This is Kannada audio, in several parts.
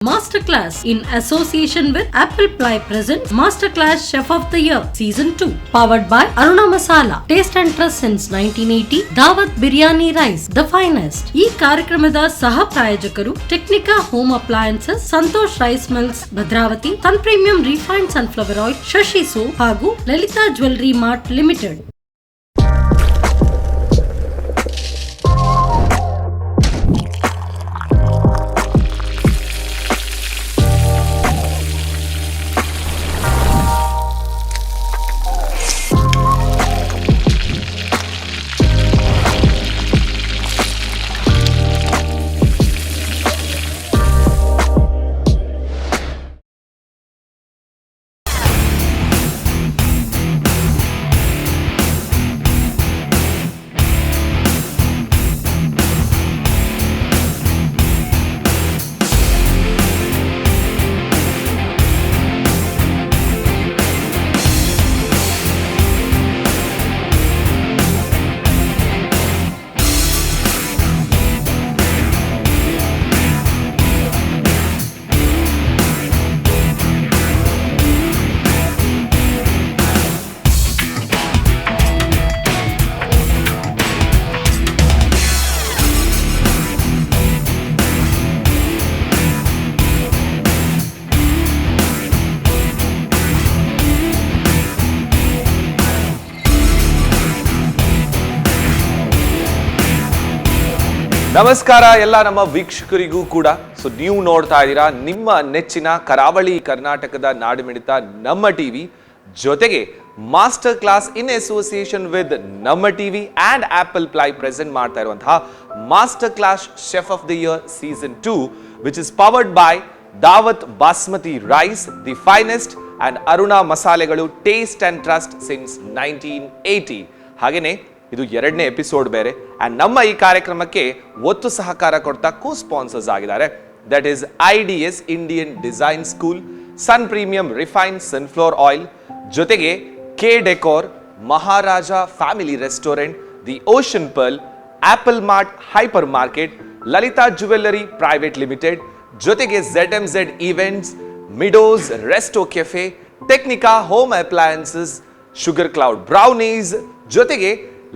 Masterclass in association with Apple Pie presents Masterclass Chef of the Year Season 2 powered by Aruna Masala. Taste and trust since 1980. Dawat Biryani Rice, the finest. ಈ ಕಾರ್ಯಕ್ರಮದ ಸಹ ಪ್ರಾಯೋಜಕರು Technica home appliances, Santosh rice mills Bhadravati, Sun premium refined sunflower oil, Shashi soap ಹಾಗೂ ಲಲಿತಾ ಜ್ಯುವೆಲರಿ ಮಾರ್ಟ್ ಲಿಮಿಟೆಡ್. ನಮಸ್ಕಾರ ಎಲ್ಲ ನಮ್ಮ ವೀಕ್ಷಕರಿಗೂ ಕೂಡ. ಸೊ ನೀವು ನೋಡ್ತಾ ಇದ್ದೀರಾ ನಿಮ್ಮ ನೆಚ್ಚಿನ ಕರಾವಳಿ ಕರ್ನಾಟಕದ ನಾಡುಮಿಡಿತ ನಮ್ಮ ಟಿವಿ, ಜೊತೆಗೆ master class in association with ನಮ್ಮ TV and Apple Ply present ಮಾಡ್ತಾ ಇರುವಂತಹ master class chef of the year season 2 which is powered by Dawat basmati rice, the finest, and Aruna ಮಸಾಲೆಗಳು, ಟೇಸ್ಟ್ ಅಂಡ್ ಟ್ರಸ್ಟ್ ಸಿನ್ಸ್ 1980. ಹಾಗೇನೆ ಇದು 2ನೇ ಎಪಿಸೋಡ್ ಬೇರೆ. ಅಂಡ್ ನಮ್ಮ ಈ ಕಾರ್ಯಕ್ರಮಕ್ಕೆ ಒತ್ತು ಸಹಕಾರ ಕೊಡ್ತಾ ಕೋ ಸ್ಪಾನ್ಸರ್ಸ್ ಆಗಿದ್ದಾರೆ. That is IDS Indian design school, Sun premium refined sunflower oil, ಜೊತೆಗೆ K decor, Maharaja family restaurant, the ocean pearl, Apple Mart hypermarket, Lalitha jewellery private limited, ಜೊತೆಗೆ ZMZ events, Meadows resto cafe, Technika home appliances, sugar cloud brownies, ಜೊತೆಗೆ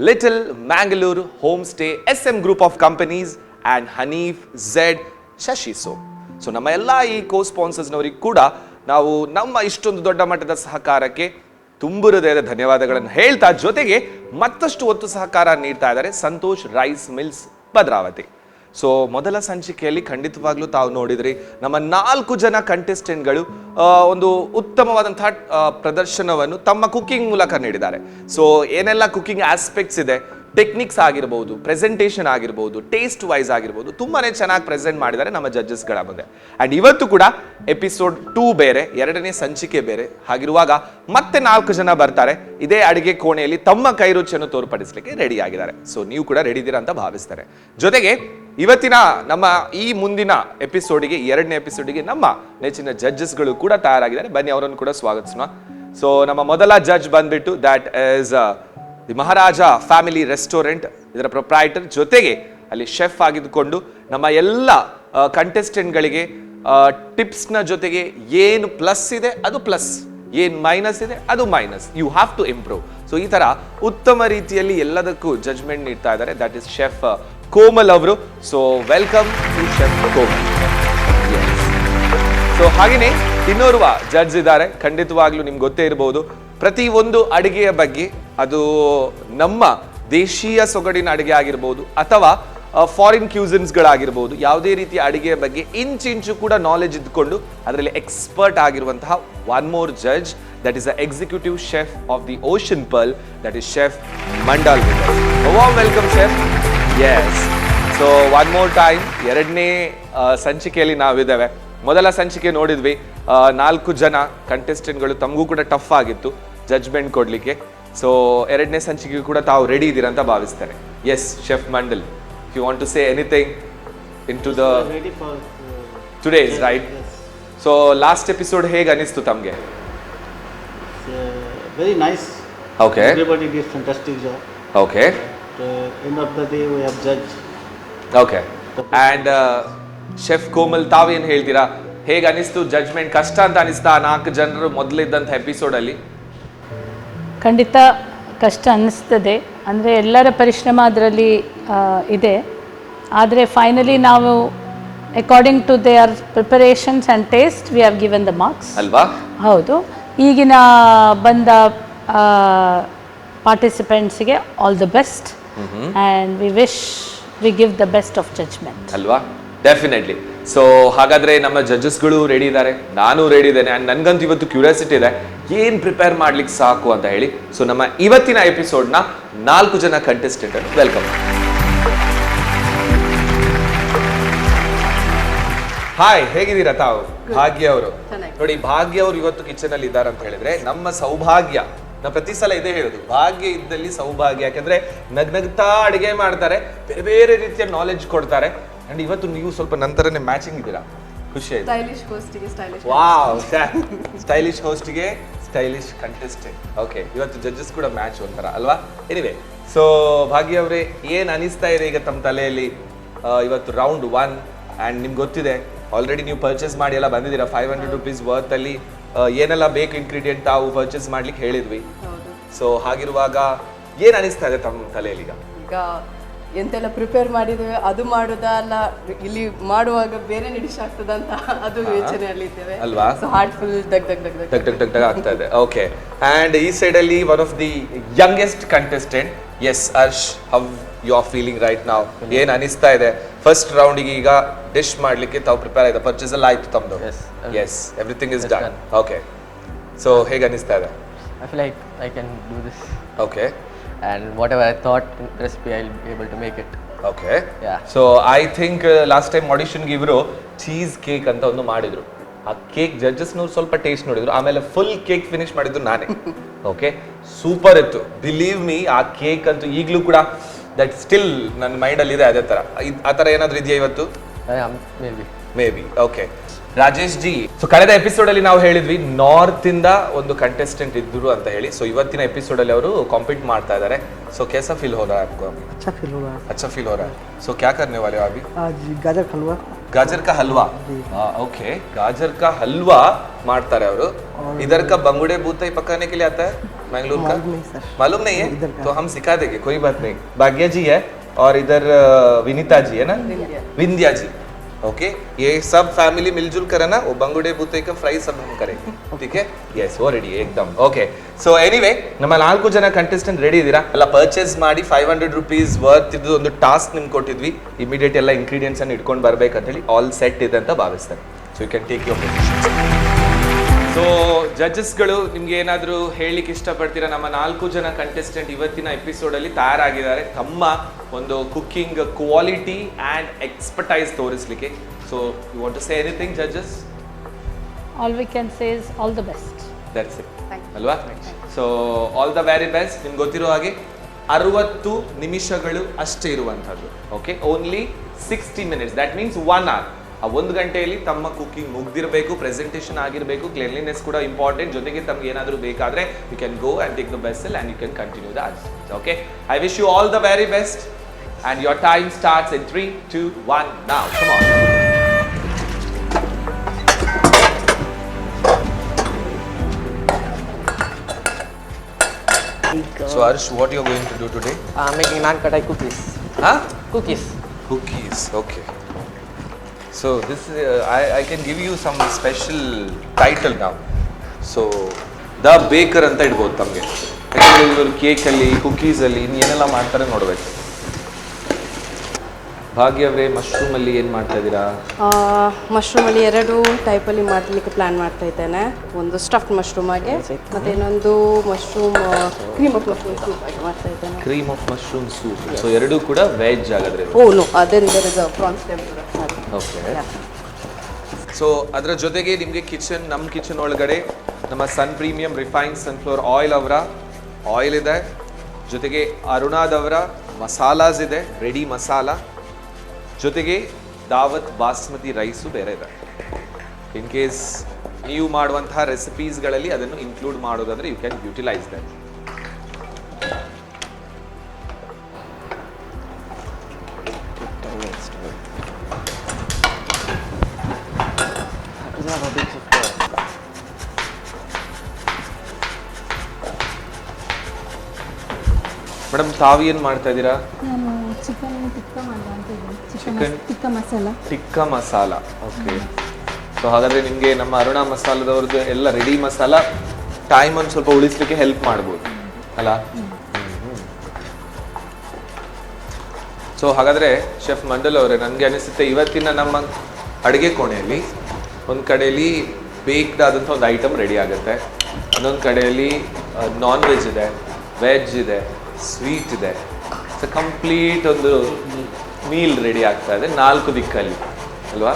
little Mangaluru home stay, SM group of companies and Hanif Z, Shashi soap. So ನಮ್ಮ ಎಲ್ಲ ಈ ಕೋ ಸ್ಪಾನ್ಸರ್ಸ್ನವರಿಗೆ ಕೂಡ ನಾವು ನಮ್ಮ ಇಷ್ಟೊಂದು ದೊಡ್ಡ ಮಟ್ಟದ ಸಹಕಾರಕ್ಕೆ ತುಂಬು ಹೃದಯದ ಧನ್ಯವಾದಗಳನ್ನು ಹೇಳ್ತಾ, ಜೊತೆಗೆ ಮತ್ತಷ್ಟು ಒತ್ತು ಸಹಕಾರ ನೀಡ್ತಾ ಇದ್ದಾರೆ Santosh rice mills Bhadravati. So ಮೊದಲ ಸಂಚಿಕೆಯಲ್ಲಿ ಖಂಡಿತವಾಗ್ಲೂ ತಾವು ನೋಡಿದ್ರಿ ನಮ್ಮ 4 ಜನ ಕಂಟೆಸ್ಟೆಂಟ್ಗಳು ಒಂದು ಉತ್ತಮವಾದಂತಹ ಪ್ರದರ್ಶನವನ್ನು ತಮ್ಮ ಕುಕಿಂಗ್ ಮೂಲಕ ನೀಡಿದ್ದಾರೆ. ಸೊ ಏನೆಲ್ಲ ಕುಕಿಂಗ್ ಆಸ್ಪೆಕ್ಟ್ಸ್ ಇದೆ, ಟೆಕ್ನಿಕ್ಸ್ ಆಗಿರ್ಬೋದು, ಪ್ರೆಸೆಂಟೇಷನ್ ಆಗಿರ್ಬೋದು, ಟೇಸ್ಟ್ ವೈಸ್ ಆಗಿರ್ಬೋದು, ತುಂಬಾನೇ ಚೆನ್ನಾಗಿ ಪ್ರೆಸೆಂಟ್ ಮಾಡಿದ್ದಾರೆ ನಮ್ಮ ಜಡ್ಜಸ್ಗಳ ಮುಂದೆ. ಅಂಡ್ ಇವತ್ತು ಕೂಡ ಎಪಿಸೋಡ್ 2 ಬೇರೆ, 2ನೇ ಸಂಚಿಕೆ ಬೇರೆ. ಹಾಗಿರುವಾಗ ಮತ್ತೆ 4 ಜನ ಬರ್ತಾರೆ ಇದೇ ಅಡಿಗೆ ಕೋಣೆಯಲ್ಲಿ ತಮ್ಮ ಕೈ ರುಚಿಯನ್ನು ತೋರ್ಪಡಿಸಲಿಕ್ಕೆ ರೆಡಿ ಆಗಿದ್ದಾರೆ. ಸೊ ನೀವು ಕೂಡ ರೆಡಿ ಇದ್ದೀರಾ ಅಂತ ಭಾವಿಸ್ತಾರೆ. ಜೊತೆಗೆ ಇವತ್ತಿನ ನಮ್ಮ ಈ ಮುಂದಿನ ಎಪಿಸೋಡಿಗೆ, 2ನೇ ಎಪಿಸೋಡಿಗೆ ನಮ್ಮ ನೆಚ್ಚಿನ ಜಡ್ಜಸ್ಗಳು ಕೂಡ ತಯಾರಾಗಿದ್ದಾರೆ. ಬನ್ನಿ ಅವರನ್ನು ಕೂಡ ಸ್ವಾಗತಿಸೋಣ. ಸೊ ನಮ್ಮ ಮೊದಲ ಜಡ್ಜ್ ಬಂದ್ಬಿಟ್ಟು that is the Maharaja family restaurant, ಇದರ ಪ್ರೊಪ್ರೈಟರ್, ಜೊತೆಗೆ ಅಲ್ಲಿ ಶೆಫ್ ಆಗಿದ್ದುಕೊಂಡು ನಮ್ಮ ಎಲ್ಲ ಕಂಟೆಸ್ಟೆಂಟ್ಗಳಿಗೆ ಟಿಪ್ಸ್ನ ಜೊತೆಗೆ ಏನು ಪ್ಲಸ್ ಇದೆ ಅದು ಪ್ಲಸ್, ಏನು ಮೈನಸ್ ಇದೆ ಅದು minus, you have to improve. So ಈ ತರ ಉತ್ತಮ ರೀತಿಯಲ್ಲಿ ಎಲ್ಲದಕ್ಕೂ ಜಡ್ಜ್ಮೆಂಟ್ ನೀಡ್ತಾ ಇದ್ದಾರೆ. ದಟ್ ಇಸ್ ಶೆಫ್ ಕೋಮಲ್ ಅವರು. So welcome to chef Komal. So ಹಾಗೆಯೇ ಇನ್ನೋರ್ವ ಜಡ್ಜ್ ಇದ್ದಾರೆ. ಖಂಡಿತವಾಗ್ಲೂ ನಿಮ್ಗೆ ಗೊತ್ತೇ ಇರಬಹುದು, ಪ್ರತಿ ಒಂದು ಅಡಿಗೆಯ ಬಗ್ಗೆ, ಅದು ನಮ್ಮ ದೇಶೀಯ ಸೊಗಡಿನ ಅಡಿಗೆ ಆಗಿರ್ಬೋದು ಅಥವಾ ಫಾರಿನ್ ಕ್ಯೂಸಿನ್ಸ್ಗಳಾಗಿರ್ಬೋದು, ಯಾವುದೇ ರೀತಿಯ ಅಡಿಗೆಯ ಬಗ್ಗೆ ಇಂಚಿಂಚು ಕೂಡ ನಾಲೆಜ್ ಇದ್ದುಕೊಂಡು ಅದರಲ್ಲಿ ಎಕ್ಸ್ಪರ್ಟ್ ಆಗಿರುವಂತಹ one more judge, that is the executive chef of the ocean Pearl, that is chef Mandal. Warm welcome chef. Yes. So one more time, 2ನೇ ಸಂಚಿಕೆಯಲ್ಲಿ ನಾವಿದ್ದೇವೆ. ಮೊದಲ ಸಂಚಿಕೆ ನೋಡಿದ್ವಿ, 4 ಜನ ಕಂಟೆಸ್ಟೆಂಟ್ಗಳು, ತಮಗೂ ಕೂಡ ಟಫ್ ಆಗಿತ್ತು ಜಡ್ಜ್ಮೆಂಟ್ ಕೊಡ್ಲಿಕ್ಕೆ. ಸೊ 2ನೇ ಸಂಚಿಕೆಗೂ ಕೂಡ ತಾವು ರೆಡಿ ಇದ್ದೀರಾ ಅಂತ ಭಾವಿಸ್ತಾರೆ. Yes chef Mandal, if you want to say anything into the ready for today's right? Yes. So last episode ಹೇಗೆ ಅನಿಸ್ತು ತಮಗೆ? Very nice. Okay. Everybody did fantastic job. Okay. End of the day we have judged. Okay. And chef Komal, ತಾವೇನು ಹೇಳ್ತೀರಾ? ಹೇಗೆ ಅನಿಸ್ತು ಜಡ್ಜ್ಮೆಂಟ್ ಕಷ್ಟ ಅಂತ ಅನಿಸ್ತಾ 4 ಜನರು ಮೊದಲಿದ್ದಂಥ ಎಪಿಸೋಡಲ್ಲಿ? ಖಂಡಿತ ಕಷ್ಟ ಅನ್ನಿಸ್ತದೆ, ಅಂದರೆ ಎಲ್ಲರ ಪರಿಶ್ರಮ ಅದರಲ್ಲಿ ಇದೆ. ಆದರೆ ಫೈನಲಿ ನಾವು according to their preparations and taste we have given the marks ಅಲ್ವಾ? ಹೌದು. ಈಗಿನ ಬಂದ ಪಾರ್ಟಿಸಿಪೆಂಟ್ಸ್ಗೆ all the best and we give the best of judgement ಅಲ್ವಾ? ಡೆಫಿನೆಟ್ಲಿ. ಸೊ ಹಾಗಾದ್ರೆ ನಮ್ಮ ಜಡ್ಜಸ್ಗಳು ರೆಡಿ ಇದ್ದಾರೆ, ನಾನು ರೆಡಿ ಇದ್ದೇನೆ. ಆ್ಯಂಡ್ ನನಗಂತೂ ಇವತ್ತು ಕ್ಯೂರಿಯಾಸಿಟಿ ಇದೆ ಏನು ಪ್ರಿಪೇರ್ ಮಾಡ್ಲಿಕ್ಕೆ ಸಾಕು ಅಂತ ಹೇಳಿ. ಸೊ ನಮ್ಮ ಇವತ್ತಿನ ಎಪಿಸೋಡ್ನ 4 ಜನ ಕಂಟೆಸ್ಟೆಂಟ್ ವೆಲ್ಕಮ್. ಹಾಯ್, ಹೇಗಿದ್ದೀರಾ ತಾವು? ಭಾಗ್ಯ ಅವರು ನೋಡಿ, ಭಾಗ್ಯ ಅವರು ಇವತ್ತು ಕಿಚನ್ ಅಲ್ಲಿ ಇದ್ದಾರೆ ಅಂತ ಹೇಳಿದ್ರೆ ನಮ್ಮ ಸೌಭಾಗ್ಯ. ನಾ ಪ್ರತಿ ಸಲ ಇದೇ ಹೇಳುದು, ಭಾಗ್ಯ ಇದ್ದಲ್ಲಿ ಸೌಭಾಗ್ಯ. ಯಾಕಂದ್ರೆ ನಗ್ನಗ್ತಾ ಅಡಿಗೆ ಮಾಡ್ತಾರೆ, ಬೇರೆ ಬೇರೆ ರೀತಿಯ ನಾಲೆಡ್ಜ್ ಕೊಡ್ತಾರೆ. ಅಂಡ್ ಇವತ್ತು ನೀವು ಸ್ವಲ್ಪ ನಂತರನೇ ಮ್ಯಾಚಿಂಗ್ ಇದ್ದೀರಾ, ಖುಷಿ ಆಯ್ತು. ವಾವ್, ಸ್ಟೈಲಿಶ್ ಹೋಸ್ಟ್ಗೆ ಸ್ಟೈಲಿಶ್ ಕಂಟೆಸ್ಟೆಂಟ್. ಓಕೆ, ಇವತ್ತು ಜಡ್ಜಸ್ ಕೂಡ ಮ್ಯಾಚ್ ಒಂಥರ ಅಲ್ವಾ? ಎನಿವೆ, ಸೊ ಭಾಗ್ಯ ಅವರೇ, ಏನ್ ಅನಿಸ್ತಾ ಇದೆ ಈಗ ತಮ್ಮ ತಲೆಯಲ್ಲಿ? ಇವತ್ತು ರೌಂಡ್ 1 ಆ್ಯಂಡ್ ನಿಮ್ಗೆ ಗೊತ್ತಿದೆ ಆಲ್ರೆಡಿ ನೀವು ಪರ್ಚೇಸ್ ಮಾಡಿ ಎಲ್ಲ ಬಂದಿದ್ದೀರಾ. 500 rupees ವರ್ತ್ ಅಲ್ಲಿ ಏನೆಲ್ಲ ಬೇಕು ಇಂಗ್ರೀಡಿಯೆಂಟ್ ತಾವು ಪರ್ಚೇಸ್ ಮಾಡ್ಲಿಕ್ಕೆ ಹೇಳಿದ್ವಿ. ಸೊ ಹಾಗಿರುವಾಗ ಏನ್ ಅನಿಸ್ತಾ ಇದೆ ತಮ್ಮ ತಲೆಯಲ್ಲಿ ಈಗ? ಎಂತೆಲ್ಲ ಪ್ರಿಪೇರ್ ಮಾಡಿದ್ದೇವೆ ಅದು ಮಾಡೋದಾ ಅಲ್ಲ ಇಲ್ಲಿ ಮಾಡುವಾಗ ಬೇರೆ ಡಿಶ್ ಆಗ್ತದಂತ ಅದು ಯೋಚನೆಯಲ್ಲಿ ಇದ್ದೇವೆ ಅಲ್ವಾ? ಹಾರ್ಟ್ ಫುಲ್ ದಗ್ ದಗ್ ದಗ್ ಟಕ್ ಟಕ್ ಟಕ್ ಟಕ್ ಆಗ್ತಾ ಇದೆ. ಓಕೆ, ಅಂಡ್ ಈ ಸೈಡ್ ಅಲ್ಲಿ one of the youngest contestant. Yes Harsh, how you are feeling right now? ಏನ್ ಅನಿಸ್ತಾ ಇದೆ? ಫಸ್ಟ್ ರೌಂಡಿಗೆ ಈಗ ಡಿಶ್ ಮಾಡ್ಲಿಕ್ಕೆ ತಾವು ಪ್ರಿಪೇರ್ ಆಯ್ತು, ಪರ್ಚೇಸ್ ಎಲ್ಲ ಆಯ್ತು ತಮ್ಮದು? Yes, everything is done. Okay, so ಹೇಗೆ ಅನಿಸ್ತಾ ಇದೆ? I feel like I can do this. Okay. And whatever I thought in recipe, I'll be able to make it. Okay. Yeah. So I think last time audition ಗೆ ಇವರು ಚೀಸ್ ಕೇಕ್ ಅಂತ ಒಂದು ಮಾಡಿದ್ರು. ಆ ಕೇಕ್ ಜಡ್ಜಸ್ನವ್ರು ಸ್ವಲ್ಪ ಟೇಸ್ಟ್ ನೋಡಿದ್ರು, ಆಮೇಲೆ ಫುಲ್ ಕೇಕ್ ಫಿನಿಶ್ ಮಾಡಿದ್ದು ನಾನೇ. ಓಕೆ, ಸೂಪರ್ ಇತ್ತು. ಬಿಲೀವ್ ಮೀ, ಆ ಕೇಕ್ ಅಂತೂ ಈಗಲೂ ಕೂಡ ದಟ್ ಸ್ಟಿಲ್ ನನ್ನ ಮೈಂಡಲ್ಲಿ ಇದೆ. ಅದೇ ಥರ ಆ ಥರ ಏನಾದರೂ ಇದೆಯಾ ಇವತ್ತು? May be. Okay, Rajesh G, so ಕಳೆದ ಎಪಿಸೋಡ್ ಅಲ್ಲಿ ನಾವು ಹೇಳಿದ್ವಿ ನಾರ್ತ್ ಇಂದ ಒಂದು ಕಂಟೆಸ್ಟೆಂಟ್ ಇದ್ರು ಅಂತ ಹೇಳಿ. ಸೊ ಇವತ್ತಿನ ಎಪಿಸೋಡ್ ಅಲ್ಲಿ ಅವರು ಕಾಂಪೀಟ್ ಮಾಡ್ತಾ ಇದ್ದಾರೆ. ಸೊ कैसा फील हो रहा है आपको? अच्छा फील हो रहा है। अच्छा फील हो रहा है. सो क्या करने वाले हो अभी? आज गाजर का हलवा। गाजर का हलवा? ओके, गाजर का हलवा ಮಾಡ್ತಾರೆ ಅವರು. इधर का बंगुड़े बूता ही पकाने के लिए आता है मैंगलोर का? मालूम नहीं है? तो हम सिखा देंगे, कोई बात नहीं. भाग्य जी है और इधर विनीता जी है ना, विंध्या जी. ओके, ये सब फैमिली मिलजुल कर है ना, वो बंगुड़े बूते का फ्राई सब हम करेंगे. ठीक है? यस, वो रेडी एकदम. ओके, सो एनीवे ನಮ್ಮ 4 ಜನ ಕಂಟೆಸ್ಟೆಂಟ್ ರೆಡಿ ಇದ್ದೀರಾ? ಎಲ್ಲ ಪರ್ಚೇಸ್ ಮಾಡಿ 500 rupees ವರ್ತ್ ಇದ್ದು ಒಂದು ಟಾಸ್ಕ್ ನಿಮ್ಗೆ ಕೊಟ್ಟಿದ್ವಿ. ಇಮಿಡಿಯೇಟ್ ಎಲ್ಲ ಇಂಗ್ರೀಡಿಯೆಂಟ್ಸ್ ಅನ್ನು ಇಟ್ಕೊಂಡು ಬರ್ಬೇಕಂತ ಹೇಳಿ. ಆಲ್ ಸೆಟ್ ಇದೆ ಅಂತ ಭಾವಿಸ್ತಾರೆ. So you can take your positions. So ಜಡ್ಜಸ್ಗಳು ನಿಮ್ಗೆ ಏನಾದರೂ ಹೇಳಲಿಕ್ಕೆ ಇಷ್ಟಪಡ್ತೀರಾ? ನಮ್ಮ 4 ಜನ ಕಂಟೆಸ್ಟೆಂಟ್ ಇವತ್ತಿನ ಎಪಿಸೋಡ್ ಅಲ್ಲಿ ತಯಾರಾಗಿದ್ದಾರೆ ತಮ್ಮ ಒಂದು ಕುಕಿಂಗ್ ಕ್ವಾಲಿಟಿ ಆ್ಯಂಡ್ ಎಕ್ಸ್ಪರ್ಟೈಸ್ ತೋರಿಸ್ಲಿಕ್ಕೆ. So you want to say anything judges? All we can say is all the best. That's it ಅಲ್ವಾ? So all the very best. ನಿಮ್ಗೆ ಗೊತ್ತಿರೋ ಹಾಗೆ 60 ನಿಮಿಷಗಳು ಅಷ್ಟೇ ಇರುವಂಥದ್ದು. Okay, only 60 minutes, that means 1 hour. ಆ 1 ಗಂಟೆಯಲ್ಲಿ ತಮ್ಮ ಕುಕಿಂಗ್ ಮುಗ್ದಿರಬೇಕು, ಪ್ರೆಸೆಂಟೇಷನ್ ಆಗಿರಬೇಕು, ಕ್ಲೀನ್ಲಿನೆಸ್ ಕೂಡ ಇಂಪಾರ್ಟೆಂಟ್. ಜೊತೆಗೆ ತಮ್ಗೆ ಏನಾದರೂ ಬೇಕಾದರೆ you can go and take the vessel and you can continue the answers. Okay, I wish you all the very best and your time starts in 3, 2, 1 now. Come on. So Harsh, what you are going to do today? I'm making naan katai cookies. Huh? Cookies. Cookies, okay. So this I can give you some special title now. So the baker ಅಂತ ಇಡ್ಬೋದು ತಮಗೆ. ಯಾಕಂದರೆ ಇವರು ಕೇಕಲ್ಲಿ ಕುಕೀಸಲ್ಲಿ ಏನೆಲ್ಲ ಮಾಡ್ತಾರೆ ನೋಡಬೇಕು. ಭಾಗ್ಯವೇ, ಮಶ್ರೂಮಲ್ಲಿ ಏನು ಮಾಡ್ತಾ ಇದ್ದೀರಾ? ಮಶ್ರೂಮಲ್ಲಿ 2 ಟೈಪಲ್ಲಿ ಮಾಡಲಿಕ್ಕೆ ಪ್ಲಾನ್ ಮಾಡ್ತಾ ಇದ್ದೇನೆ. ಒಂದು ಸ್ಟಫ್ಡ್ ಮಶ್ರೂಮ್ ಆಗಿ ಮತ್ತೆ ಇನ್ನೊಂದು mushroom cream of mushroom soup ಆಗಿ ಮಾಡ್ತಾ ಇದ್ದೇನೆ. Cream of mushroom soup. So ಎರಡೂ ಕೂಡ ವೆಜ್ ಆಗಿದ್ರೆ? Oh no, then there is a prawns tempura. Okay, so ಅದರ ಜೊತೆಗೆ ನಿಮಗೆ ನಮ್ಮ ಕಿಚನ್ ಒಳಗಡೆ ನಮ್ಮ Sun premium refined sunflower oil ಅವರ ಆಯಿಲ್ ಇದೆ. ಜೊತೆಗೆ ಅರುಣಾದವರ ಮಸಾಲಾಸ್ ಇದೆ, ರೆಡಿ ಮಸಾಲ. ಜೊತೆಗೆ ದಾವತ್ ಬಾಸ್ಮತಿ ರೈಸು ಬೇರೆ ಇದೆ. ಇನ್ ಕೇಸ್ ನೀವು ಮಾಡುವಂತಹ ರೆಸಿಪೀಸ್ಗಳಲ್ಲಿ ಅದನ್ನು ಇನ್ಕ್ಲೂಡ್ ಮಾಡೋದಾದ್ರೆ you can utilise that. Madam ತಾವು ಏನು ಮಾಡ್ತಾ ಇದ್ದೀರಾ? ನಾನು ಚಿಕನ್ ಟಿಕ್ಕ ಮಾಡಿದೆ ಅಂತ ಇದ್ದೀನಿ. Chicken? Tikka masala. Tikka masala. Okay. So ಹಾಗಾದ್ರೆ ನಿಮಗೆ ನಮ್ಮ ಅರುಣಾ ಮಸಾಲದವ್ರದ್ದು ಎಲ್ಲ ರೆಡಿ ಮಸಾಲ ಟೈಮ್ ಒಂದು ಸ್ವಲ್ಪ ಉಳಿಸ್ಲಿಕ್ಕೆ ಹೆಲ್ಪ್ ಮಾಡ್ಬೋದು ಅಲ್ಲ? ಸೊ ಹಾಗಾದ್ರೆ ಶೆಫ್ ಮಂಡಲ್ ಅವರೇ, ನನಗೆ ಅನಿಸುತ್ತೆ ಇವತ್ತಿನ ನಮ್ಮ ಅಡುಗೆ ಕೋಣೆಯಲ್ಲಿ ಒಂದು ಕಡೆಯಲ್ಲಿ ಬೇಕ್ಡ್ ಆದಂಥ ಒಂದು ಐಟಮ್ ರೆಡಿ ಆಗುತ್ತೆ, ಇನ್ನೊಂದು ಕಡೆಯಲ್ಲಿ ನಾನ್ ವೆಜ್ ಇದೆ, ವೆಜ್ ಇದೆ, ಸ್ವೀಟ್ ಇದೆ. ಸೊ ಕಂಪ್ಲೀಟ್ ಒಂದು ಮೀಲ್ ರೆಡಿ ಆಗ್ತಾ ಇದೆ 4 ದಿಕ್ಕಲ್ಲಿ ಅಲ್ವಾ?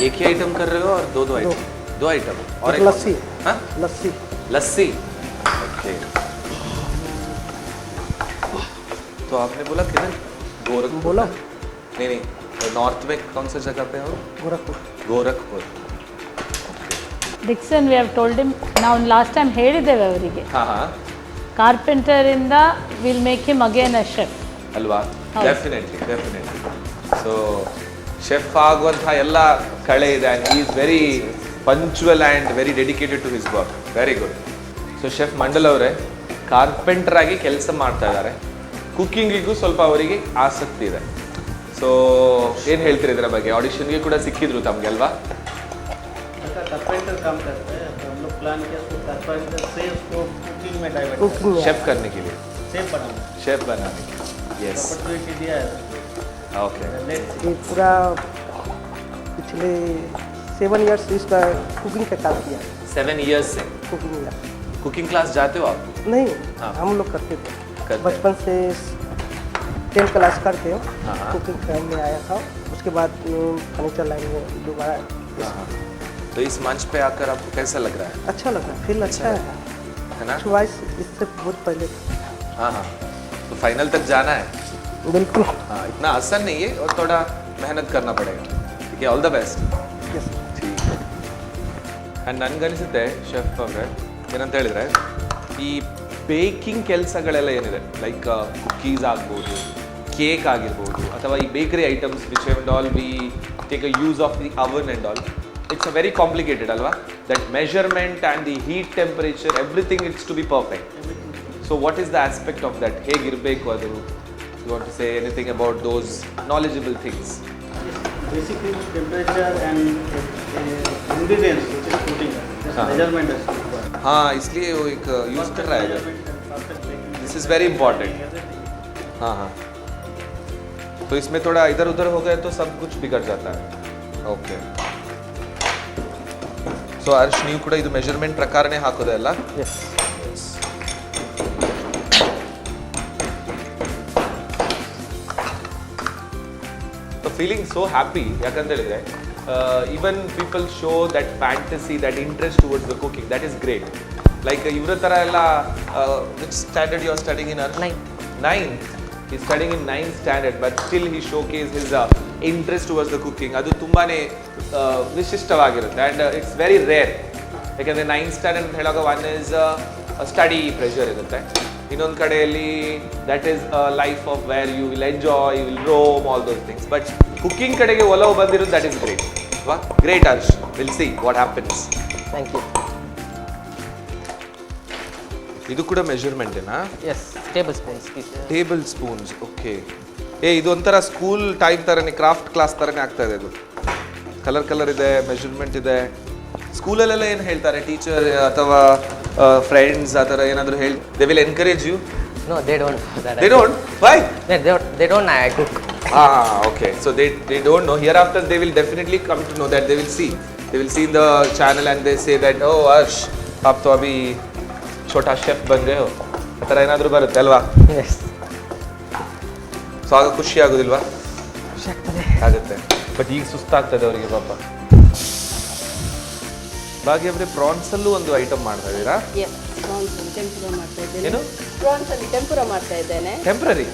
एक ही आइटम कर रहे हो और दो आइटम? 2 आइटम और एक लस्सी। हाँ? लस्सी। लस्सी। ओके। तो आपने बोला किधर? गोरखपुर बोला? नहीं नहीं, नॉर्थ में कौन सा जगह पे हो? Gorakhpur. Gorakhpur. Dixon we have told him, ನಾವು ಲಾಸ್ಟ್ ಟೈಮ್ ಹೇಳಿದ್ದೇವೆ ಅವರಿಗೆ, हाँ हाँ ಕಾರ್ಪೆಂಟರಿಂದ will make him again a chef. ಅಲ್ವಾ? ಹೌದು. Definitely definitely. ಸೊ ಶೆಫ್ ಆಗುವಂತಹ ಎಲ್ಲ ಕಳೆ ಇದೆ and is very punctual and very dedicated to his work. Very good. So chef Mandal ಅವರೇ ಕಾರ್ಪೆಂಟರ್ ಆಗಿ ಕೆಲಸ ಮಾಡ್ತಾ ಇದ್ದಾರೆ, ಕುಕ್ಕಿಂಗಿಗೂ ಸ್ವಲ್ಪ ಅವರಿಗೆ ಆಸಕ್ತಿ ಇದೆ. ಸೊ ಏನು ಹೇಳ್ತೀರಿ ಇದರ ಬಗ್ಗೆ? ಆಡಿಷನ್ಗೆ ಕೂಡ ಸಿಕ್ಕಿದ್ರು ತಮಗೆ ಅಲ್ವಾ? कारपेंटर काम करते हैं, तो हम लोग प्लान किया तो कारपेंटर से उसको कुकिंग में डाइवर्ट कुकिंग में। शेफ करने के लिए, सेफ बनाना, शेफ बनाने के लिए. यस. अपॉर्चुनिटी दिया है. ओके. लेट्स ये पूरा पिछले 7 इयर्स इसका कुकिंग का काम किया है। 7 इयर्स से कुकिंग का कुकिंग क्लास जाते हो आप? नहीं, हाँ। हम लोग करते थे करते। बचपन से 10th क्लास करके हाँ। कुकिंग करने में आया था। उसके बाद फर्नीचर लाइन में दोबारा हाँ. तो इस मंच पे आकर आपको कैसा लग रहा है? अच्छा लगा, फील अच्छा है। है ना? चॉइस इससे बहुत पहले हाँ हाँ. तो फाइनल तक जाना है. बिल्कुल। हाँ, इतना आसान नहीं है और थोड़ा मेहनत करना पड़ेगा. ठीक है, ऑल द बेस्ट. यस। ठीक है. ಆ್ಯಂಡ್ ನನಗನ್ನಿಸುತ್ತೆ ಶೆಫ್ ಅವರೇ, ಏನಂತ ಹೇಳಿದರೆ ಈ ಬೇಕಿಂಗ್ ಕೆಲಸಗಳೆಲ್ಲ ಏನಿದೆ, ಲೈಕ್ ಕುಕ್ಕೀಸ್ ಆಗ್ಬೋದು, ಕೇಕ್ ಆಗಿರ್ಬೋದು, ಅಥವಾ ಈ bakery items which and all we take a use of the oven and all, it's a very complicated ಅಲ್ವಾ? That measurement and the heat temperature everything it's to be perfect. So what is the aspect of that? ಹೇಗಿರಬೇಕು ಅದು? You want to say anything about those knowledgeable things? basically temperature and ingredients which is cooking, just हाँ. measurement is required. हाँ, इसलिए वो एक यूज़ कर रहा है इधर. This is very important. हाँ हाँ. तो इसमें थोड़ा इधर उधर हो गए तो सब कुछ बिगड़ जाता है. ओके. ಸೊ ಹರ್ಷ್, ನೀವು ಕೂಡ ಇದು ಮೆಜರ್ಮೆಂಟ್ ಪ್ರಕಾರನೇ ಹಾಕೋದೆ ಅಲ್ಲ? Yes. So feeling so happy, ಯಾಕಂತ ಹೇಳಿದ್ರೆ even people show that fantasy, that interest towards the cooking, that is great. Like ಇವರ ಥರ ಎಲ್ಲ which standard you are studying in? 9th. He's studying in 9th standard, but still he showcased his interest towards the cooking. ಅದು ತುಂಬಾನೇ ವಿಶಿಷ್ಟವಾಗಿರುತ್ತೆ ಆ್ಯಂಡ್ ಇಟ್ಸ್ ವೆರಿ ರೇರ್. ಯಾಕೆಂದರೆ 9th ಸ್ಟ್ಯಾಂಡರ್ಡ್ ಅಂತ ಹೇಳುವಾಗ ಒನ್ ಇಸ್ ಸ್ಟಡಿ ಪ್ರೆಷರ್ ಇರುತ್ತೆ, ಇನ್ನೊಂದು ಕಡೆಯಲ್ಲಿ that is life of where you will enjoy, you will roam, all those things. But cooking ಕಡೆಗೆ ಒಲವು ಬಂದಿರೋದು, ದಟ್ ಈಸ್ ಗ್ರೇಟ್. ವಾ, great Harsh. Will see what happens. Thank you. ಇದು ಕೂಡ ಮೆಜರ್ಮೆಂಟೇನಾ? Yes, tablespoons. Tablespoons. Okay. ಇದು ಒಂಥರ ಸ್ಕೂಲ್ ಟೈಪ್ ಥರನೇ, ಕ್ರಾಫ್ಟ್ ಕ್ಲಾಸ್ ಥರನೇ ಆಗ್ತಾ ಇದೆ. ಇದು ಕಲರ್ ಇದೆ, ಮೆಜರ್ಮೆಂಟ್ ಇದೆ. ಸ್ಕೂಲಲ್ಲೆಲ್ಲ ಏನು ಹೇಳ್ತಾರೆ ಟೀಚರ್ ಅಥವಾ ಫ್ರೆಂಡ್ಸ್ ಆ ಥರ ಏನಾದರೂ ಹೇಳಿ, they will encourage you? No, they don't. That they don't? Why? They don't. I cook. Okay. So they don't know. Hereafter they will definitely come to know that. They will see they will see in the channel and they say that, oh Harsh, आप तो अभी छोटा शेफ बन गए हो ಆ ಥರ ಏನಾದರೂ ಬರುತ್ತೆ ಅಲ್ವಾ? ಎಸ್. ಸೊ ಆಗ ಖುಷಿ ಆಗೋದಿಲ್ವಾ? ಖುಷಿ ಆಗ್ತದೆ. ಆಗುತ್ತೆ. ಬಟ್ ಈಗ ಸುಸ್ತಾಗ್ತದೆ ಅವರಿಗೆ ಪಾಪ. ಬಾಗಿ ಅವರೇ ಪ್ರಾನ್ಸಲ್ಲೂ ಒಂದು ಐಟಮ್ ಮಾಡ್ತಾ ಇದ್ದೀರಾ? ಎಸ್, ಪ್ರಾನ್ಸ್ ಟೆಂಪುರ ಮಾಡ್ತಾ ಇದ್ದೇನೆ. ಏನು? ಪ್ರಾನ್ಸ್ ಅಲ್ಲಿ ಟೆಂಪುರ ಮಾಡ್ತಾ ಇದ್ದೇನೆ. Temporary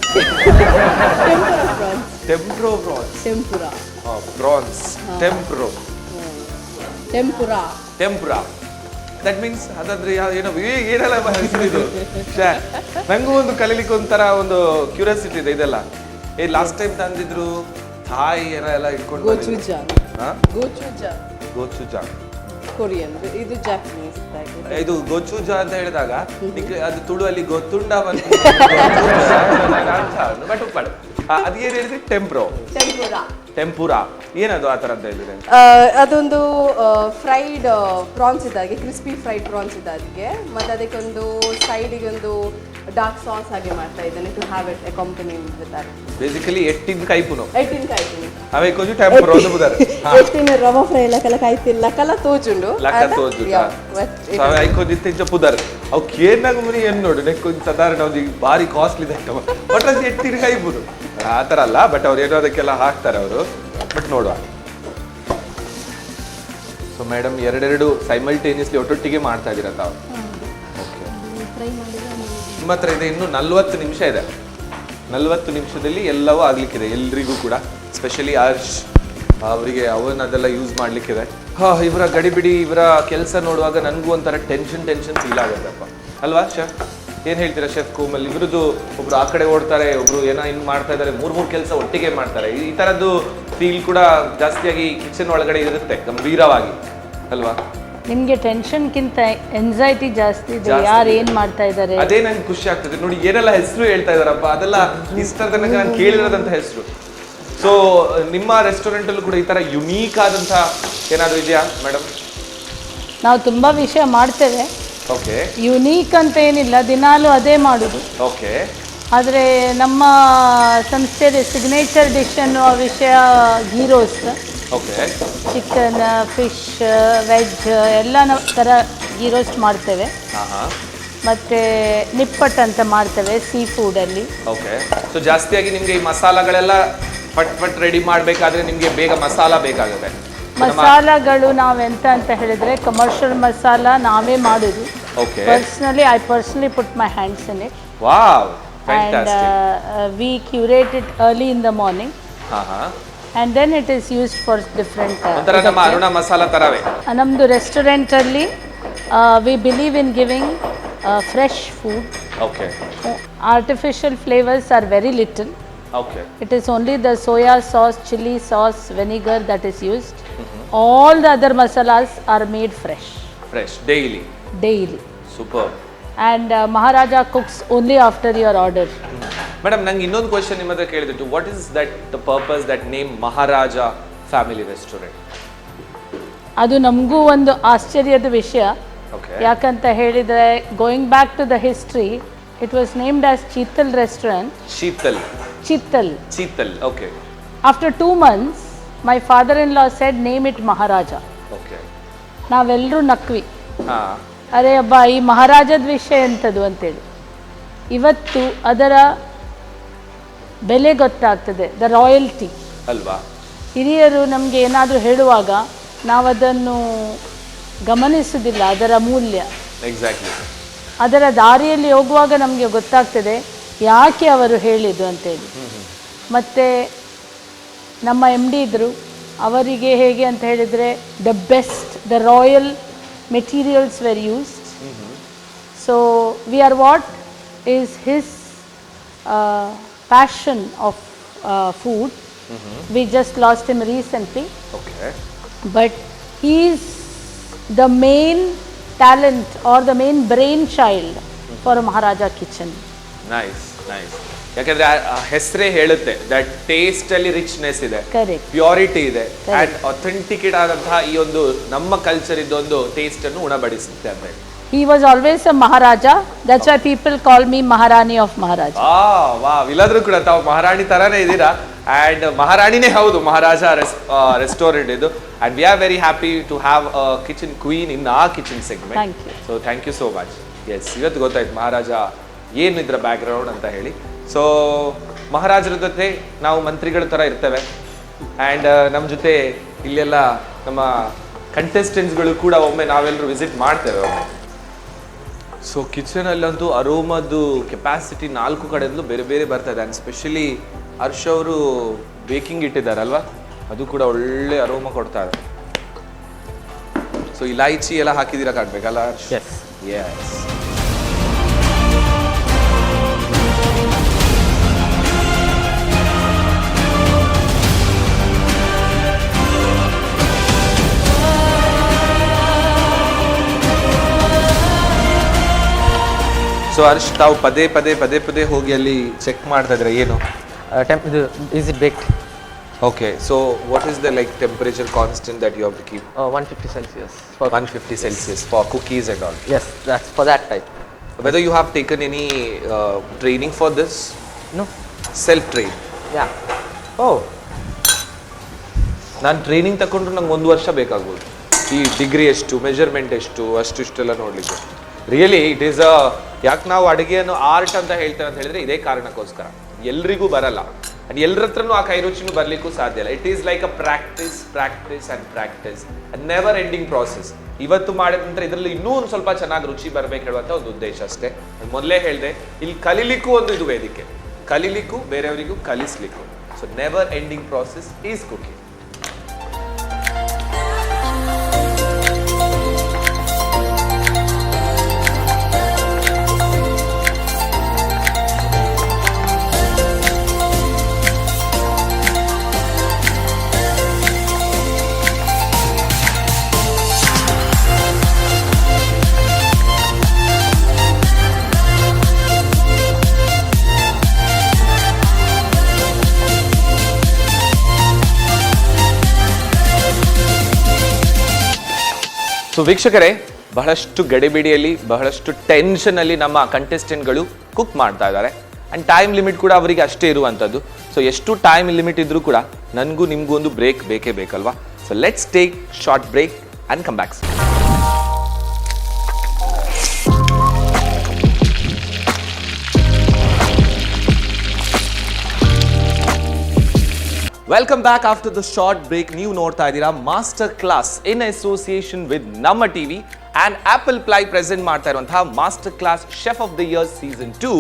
tempura prawns. Tempura prawns. Tempura. Prawns tempura. Tempura. Tempura. That means ಅದಾದ್ರೆ ಏನೋ ಏನೆಲ್ಲ ಹೆಸರಿದು. ನಂಗೂ ಒಂದು ಕಲೀಲಿಕ್ಕೆ ಒಂಥರ ಒಂದು ಕ್ಯೂರಿಯಾಸಿಟಿ ಇದೆ ಇದೆಲ್ಲ. ಲಾಸ್ಟ್ ಟೈಮ್ ತಂದಿದ್ರು ಥಾಯ್ ಎಲ್ಲ ಇಟ್ಕೊಂಡು ಗೋಚುಜಾ. ಗೋಚುಜಾ. ಗೋಚುಜಾ ಕೊರಿಯನ್, ಇದು ಜಾಪನೀಸ್. ಇದು ಗೋಚುಜಾ ಅಂತ ಹೇಳಿದಾಗ ಅದು ತುಳುವಲ್ಲಿ ಗೊತ್ತುಂಡ ಬಟ್ ಉಪ್ಪಾಡು ಅದು ಏನು ಹೇಳಿದ್ರಿ? ಟೆಂಪ್ರೋ. ಟೆಂಪುರ. ಟೆಂಪುರಾ ಏನದು ಆ ಥರ ಅಂತ ಹೇಳಿದ್ರೆ? ಅದೊಂದು ಫ್ರೈಡ್ ಪ್ರಾನ್ಸ್ ಇದ್ದಾಗೆ, ಕ್ರಿಸ್ಪಿ ಫ್ರೈಡ್ ಪ್ರಾನ್ಸ್ ಇದ್ದಾಗೆ, ಮತ್ತು ಅದಕ್ಕೊಂದು ಸೈಡಿಗೆ ಒಂದು ಡಾರ್ಕ್ ಸಾಸ್ ಹಾಗೆ ಮಾಡ್ತಾ ಇದ್ದೇನೆ to have it accompany with that. Basically ಎಟ್ಟಿನ ಕೈಪುನು ಕಾಯ್ತೀನಿ ಅವೇ ಕೊಂಚ ಟೆಂಪರೋ ಅಂತ ಬುದಾರೆ. ಎಟ್ಟಿನ ರವಾ ಫ್ರೈ ಲಕಲ ಕಾಯ್ತಿಲ್ಲ ಕಲ ತೋಜುಂಡು ಲಕ್ಕ ತೋಜು ಅವೆ ಐಕೊಂದಿತ್ತು ಇಂಚ ಪುದಾರ್ ಅವು ಕೇರ್ನಾಗ ಮುನಿ ಏನು ನೋಡು ನೆಕ್ಕೊಂದು ಸಾಧಾರಣ ಒಂದು ಭಾರಿ ಕಾಸ್ಟ್ಲಿ ಐಟಮ್ ಬಟ್ ಅದು ಎಟ್ಟಿನ ಕೈಪುನು ಆ ಥರ ಅಲ್ಲ. ಬಟ್ ಅವ್ರು ಏನೋ ಅದಕ್ಕೆಲ್ಲ ಹಾಕ್ತಾರೆ ಅವರು. ಬಟ್ ನೋಡುವ. ಸೊ ಮೇಡಮ್ ಎರಡೆರಡು ಸೈಮಲ್ಟೇನಿಯಸ್ಲಿ ಒಟ್ಟೊಟ್ಟಿಗೆ ಮಾಡ್ತಾ ಇದ್ದೀರಾ ತಾವು? ಓಕೆ. ನಿಮ್ಮ ಹತ್ರ ಇದೆ ಇನ್ನು 40 ನಿಮಿಷ ಇದೆ. 40 ನಿಮಿಷದಲ್ಲಿ ಎಲ್ಲವೂ ಆಗ್ಲಿಕ್ಕಿದೆ ಎಲ್ರಿಗೂ ಕೂಡ. ಸ್ಪೆಷಲಿ ಹರ್ಷ್ ಅವರಿಗೆ ಅವನ್ನದೆಲ್ಲ ಯೂಸ್ ಮಾಡ್ಲಿಕ್ಕಿದೆ. ಇವರ ಗಡಿಬಿಡಿ ಇವರ ಕೆಲಸ ನೋಡುವಾಗ ನನಗೂ ಒಂಥರ ಟೆನ್ಷನ್ ಫೀಲ್ ಆಗುತ್ತಪ್ಪ ಅಲ್ವಾ ಶೆಫ್? ಏನು ಹೇಳ್ತೀರಾ ಶೆಫ್ ಕೋಮಲ್? ಇವ್ರದ್ದು ಒಬ್ರು ಆ ಕಡೆ ಓಡ್ತಾರೆ, ಒಬ್ರು ಏನೋ ಇನ್ನು ಮಾಡ್ತಾ ಇದ್ದಾರೆ, ಮೂರು ಕೆಲಸ ಒಟ್ಟಿಗೆ ಮಾಡ್ತಾರೆ. ಈ ಥರದ್ದು ಫೀಲ್ ಕೂಡ ಜಾಸ್ತಿಯಾಗಿ ಕಿಚನ್ ಒಳಗಡೆ ಇರುತ್ತೆ ಗಂಭೀರವಾಗಿ ಅಲ್ವಾ? ನಿಮಗೆ ಟೆನ್ಷನ್ಗಿಂತ ಎನ್ಸೈಟಿ ಜಾಸ್ತಿ ಇದೆ. ಯಾರು ಏನು ಮಾಡ್ತಾ ಇದ್ದಾರೆ ಅದೇ ನಂಗೆ ಖುಷಿ ಆಗ್ತದೆ ನೋಡಿ. ಏನೆಲ್ಲ ಹೆಸರು ಹೇಳ್ತಾ ಇದಾರಪ್ಪ ಅದೆಲ್ಲ ಇಷ್ಟರ ತನಕ ನಾನು ಕೇಳಿರೋದಂಥ ಹೆಸರು. ಸೊ ನಿಮ್ಮ ರೆಸ್ಟೋರೆಂಟಲ್ಲೂ ಕೂಡ ಈ ಥರ ಯುನೀಕ್ ಆದಂಥ ಏನಾದರೂ ಇದೆಯಾ ಮೇಡಮ್? ನಾವು ತುಂಬ ವಿಷಯ ಮಾಡ್ತೇವೆ. ಓಕೆ. ಯುನೀಕ್ ಅಂತ ಏನಿಲ್ಲ, ದಿನಾಲೂ ಅದೇ ಮಾಡೋದು. ಓಕೆ. ಆದರೆ ನಮ್ಮ ಸಂಸ್ಥೆಯ ಸಿಗ್ನೇಚರ್ ಡಿಶ್ ಅನ್ನುವ ವಿಷಯ ghee roast. Okay. Chicken, fish, veg ಎಲ್ಲ ಥರ ಗೀ ರೋಸ್ಟ್ ಮಾಡ್ತೇವೆ. ಮತ್ತು ನಿಪ್ಪಟ್ಟು ಅಂತ ಮಾಡ್ತೇವೆ ಸೀ ಫುಡಲ್ಲಿ. ಓಕೆ. ಸೊ ಜಾಸ್ತಿಯಾಗಿ ನಿಮಗೆ ಈ ಮಸಾಲಗಳೆಲ್ಲ ಪಟ್ ರೆಡಿ ಮಾಡಬೇಕಾದ್ರೆ ನಿಮಗೆ ಬೇಗ ಮಸಾಲ ಬೇಕಾಗುತ್ತೆ. ಮಸಾಲಗಳು ನಾವೆಂತ ಅಂತ ಹೇಳಿದರೆ ಕಮರ್ಷಿಯಲ್ ಮಸಾಲ ನಾವೇ ಮಾಡೋದು. Okay. I personally put my hands in it. Wow, and we curate it early in the morning. And then it is used for different ಒಂಥರ ನಮ್ಮ ಅರುಣ ಮಸಾಲ ತರವೇ. ನಮ್ಮದು ರೆಸ್ಟೋರೆಂಟಲ್ಲಿ we believe in giving fresh food. Okay. Artificial flavors are very little. Okay. It is only the soya sauce, chili sauce, vinegar that is used. All the other masalas are made fresh. Fresh daily. Superb. And Maharaja cooks only after your order. Madam ನಂಗೆ ಇನ್ನೊಂದು ಕ್ವೆಶ್ಚನ್ ನಿಮ್ಮ ಹತ್ರ ಕೇಳಿದ್ದು, what is that the purpose that name Maharaja family restaurant? ಅದು ನಮಗೂ ಒಂದು ಆಶ್ಚರ್ಯದ ವಿಷಯ. ಯಾಕಂತ ಹೇಳಿದರೆ going back to the history, it was named as Cheetal restaurant. Cheetal. Okay. After 2 months my father in law said name it Maharaja. Okay. ನಾವೆಲ್ಲರೂ ನಕ್ವಿ, ಅರೆ ಅಬ್ಬಾ ಈ ಮಹಾರಾಜದ ವಿಷಯ ಎಂಥದ್ದು ಅಂತೇಳಿ. ಇವತ್ತು ಅದರ ಬೆಲೆ ಗೊತ್ತಾಗ್ತದೆ, ದ ರಾಯಲ್ಟಿ ಅಲ್ವಾ. ಹಿರಿಯರು ನಮಗೆ ಏನಾದರೂ ಹೇಳುವಾಗ ನಾವು ಅದನ್ನು ಗಮನಿಸೋದಿಲ್ಲ, ಅದರ ಮೂಲ್ಯ. ಎಕ್ಸಾಕ್ಟ್ಲಿ. ಅದರ ದಾರಿಯಲ್ಲಿ ಹೋಗುವಾಗ ನಮಗೆ ಗೊತ್ತಾಗ್ತದೆ ಯಾಕೆ ಅವರು ಹೇಳಿದ್ದು ಅಂತೇಳಿ. ಮತ್ತು ನಮ್ಮ MD ಇದ್ದರು, ಅವರಿಗೆ ಹೇಗೆ ಅಂತ ಹೇಳಿದರೆ the best, the royal materials were used. So we are what is his passion of food. We just lost him recently. Okay. But he is the main talent or the main brainchild for Maharaja Kitchen. Nice. ಯಾಕಂದ್ರೆ ಹೆಸರೇ ಹೇಳುತ್ತೆ ದಟ್ ಟೇಸ್ಟ್ ಅಲ್ಲಿ ರಿಚ್ನೆಸ್ ಇದೆ, ಪ್ಯೂರಿಟಿ ಇದೆ, ಅಂಡ್ ಅಥೆಂಟಿಕೇಟ್ ಆದಂತಹ ಈ ಒಂದು ನಮ್ಮ ಕಲ್ಚರ್ ಇದೊಂದು ಟೇಸ್ಟ್ ಅನ್ನು ಉಣಬಡಿಸುತ್ತೆ ಅಂತ ಹೇಳಿ. He was always a Maharaja. That's why people call me Maharani of Maharaj. ವಾವ್, ಇಲ್ಲಾದ್ರೂ ಕೂಡ ತಾವು ಮಹಾರಾಣಿ ತರಾನೇ ಇದ್ದೀರಾ. ಆ್ಯಂಡ್ ಮಹಾರಾಣಿನೇ ಹೌದು, ಮಹಾರಾಜ ರೆಸ್ಟೋರೆಂಟ್ ಇದು. And we are very happy to have a kitchen queen in a kitchen segment. Thank you. So thank you so much. Yes, ಇವತ್ತು ಗೊತ್ತಾಯ್ತು ಮಹಾರಾಜ ಏನಿದ್ರ ಬ್ಯಾಕ್ಗ್ರೌಂಡ್ ಅಂತ ಹೇಳಿ. ಸೊ ಮಹಾರಾಜರ ಜೊತೆ ನಾವು ಮಂತ್ರಿಗಳ ಥರ ಇರ್ತೇವೆ. ಆ್ಯಂಡ್ ನಮ್ಮ ಜೊತೆ ಇಲ್ಲೆಲ್ಲ ನಮ್ಮ ಕಂಟೆಸ್ಟೆಂಟ್ಸ್ಗಳು ಕೂಡ ಒಮ್ಮೆ ನಾವೆಲ್ಲರೂ ವಿಸಿಟ್ ಮಾಡ್ತೇವೆ ಒಮ್ಮೆ. ಸೊ ಕಿಚನಲ್ಲಂತೂ ಅರೋಮದ್ದು ಕೆಪಾಸಿಟಿ 4 ಕಡೆಯಿಂದಲೂ ಬೇರೆ ಬೇರೆ ಬರ್ತದೆ. ಆ್ಯಂಡ್ ಸ್ಪೆಷಲಿ ಹರ್ಷ್ ಅವರು ಬೇಕಿಂಗ್ ಇಟ್ಟಿದ್ದಾರಲ್ವಾ, ಅದು ಕೂಡ ಒಳ್ಳೆ ಅರೋಮ ಕೊಡ್ತಾರೆ. ಸೊ ಇಲಾಯ್ಚಿ ಎಲ್ಲ ಹಾಕಿದ್ದೀರಾ ಕಾಣ್ಬೇಕಲ್ಲ Harsh? Yes. Yes. So Harsh, ತಾವು ಪದೇ ಪದೇ ಹೋಗಿ ಅಲ್ಲಿ ಚೆಕ್ ಮಾಡ್ತಾ ಇದ್ರೆ ಏನು? Is it baked? Okay, so what is the like temperature constant that you have to keep? 150 Celsius. For 150 Celsius for cookies and all. Yes, that's for that type. Whether you have taken any training for this? No. Self-trained? Yeah. Oh. ನಾನು ಟ್ರೈನಿಂಗ್ ತಗೊಂಡ್ರು ನಂಗೆ 1 ವರ್ಷ ಬೇಕಾಗ್ಬೋದು. ಈ ಡಿಗ್ರಿ ಎಷ್ಟು, ಮೆಜರ್ಮೆಂಟ್ ಎಷ್ಟು, ಇಷ್ಟೆಲ್ಲ ನೋಡಲಿಕ್ಕೆ. ರಿಯಲಿ ಇಟ್ ಈಸ್ ಯಾಕೆ ನಾವು ಅಡುಗೆಯನ್ನು ಆರ್ಟ್ ಅಂತ ಹೇಳ್ತೇವೆ ಅಂತ ಹೇಳಿದ್ರೆ ಇದೇ ಕಾರಣಕ್ಕೋಸ್ಕರ. ಎಲ್ರಿಗೂ ಬರಲ್ಲ, ಅಂಡ್ ಎಲ್ಲರ ಹತ್ರನೂ ಆ ಕೈ ರುಚಿನೂ ಬರಲಿಕ್ಕೂ ಸಾಧ್ಯ ಇಲ್ಲ. It is like a practice and practice, never ending process. ಇವತ್ತು ಮಾಡಿದ ನಂತರ ಇದರಲ್ಲಿ ಇನ್ನೂ ಒಂದು ಸ್ವಲ್ಪ ಚೆನ್ನಾಗಿ ರುಚಿ ಬರಬೇಕು ಹೇಳುವಂಥ ಒಂದು ಉದ್ದೇಶ ಅಷ್ಟೇ. ಮೊದಲೇ ಹೇಳಿದೆ, ಇಲ್ಲಿ ಕಲೀಲಿಕ್ಕೂ ಒಂದು ಇದು ವೇದಿಕೆ, ಕಲೀಲಿಕ್ಕೂ ಬೇರೆಯವರಿಗೂ ಕಲಿಸ್ಲಿಕ್ಕೂ. So never ending process is cooking. So ವೀಕ್ಷಕರೇ, ಬಹಳಷ್ಟು ಗಡಿಬಿಡಿಯಲ್ಲಿ, ಬಹಳಷ್ಟು ಟೆನ್ಷನಲ್ಲಿ ನಮ್ಮ ಕಂಟೆಸ್ಟೆಂಟ್ಗಳು ಕುಕ್ ಮಾಡ್ತಾ ಇದ್ದಾರೆ. ಆ್ಯಂಡ್ ಟೈಮ್ ಲಿಮಿಟ್ ಕೂಡ ಅವರಿಗೆ ಅಷ್ಟೇ ಇರುವಂಥದ್ದು. ಸೊ ಎಷ್ಟು ಟೈಮ್ ಲಿಮಿಟ್ ಇದ್ರೂ ಕೂಡ ನನಗೂ ನಿಮಗೂ ಒಂದು ಬ್ರೇಕ್ ಬೇಕೇ ಬೇಕಲ್ವಾ? So let's take short break and come back. Welcome back after the short break. ನೀವು ನೋಡ್ತಾ ಇದ್ದೀರಾ master class in association with ನಮ್ಮ TV and Apple Ply present ಮಾಡ್ತಾ ಇರುವಂತಹ master class chef of the year season 2,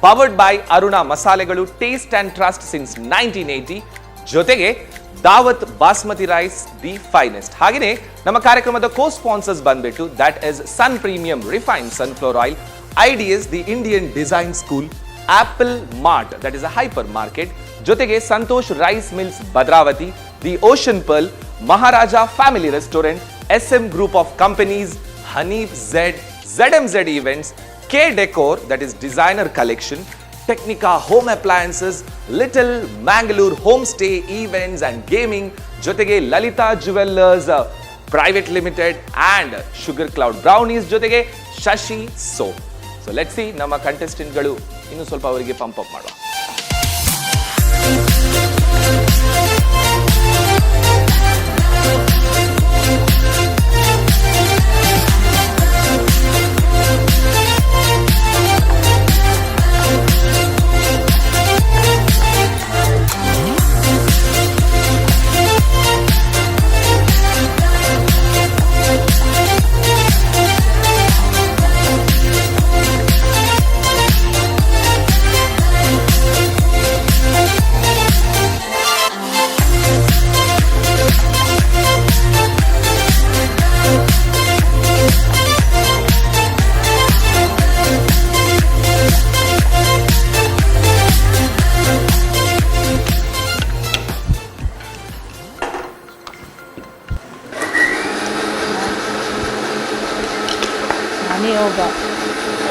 powered by Aruna ಮಸಾಲೆಗಳು, ಟೇಸ್ಟ್ ಅಂಡ್ ಟ್ರಸ್ಟ್ ಸಿನ್ಸ್ 1980, ಜೊತೆಗೆ Dawat basmati rice the finest. ಹಾಗೆಯೇ ನಮ್ಮ ಕಾರ್ಯಕ್ರಮದ ಕೋ ಸ್ಪಾನ್ಸರ್ಸ್ ಬಂದ್ಬಿಟ್ಟು that is Sun premium refined sunflower oil, IDS the Indian design school, Apple Mart that is a hypermarket, ಜೊತೆಗೆ Santosh rice mills Bhadravati, the ocean pearl, Maharaja family restaurant, SM group of companies, Hanif Z, ZMZ events, K Decor that is designer collection, Technica home appliances, Little Mangalore homestay events and gaming, ಜೊತೆಗೆ Lalitha jewellers private limited and sugar cloud brownies, ಜೊತೆಗೆ Shashi soap. So let's see ನಮ್ಮ ಕಂಟೆಸ್ಟೆಂಟ್ಗಳು ಇನ್ನು ಸ್ವಲ್ಪ ಅವರಿಗೆ ಪಂಪ್ ಅಪ್ ಮಾಡುವ. होगा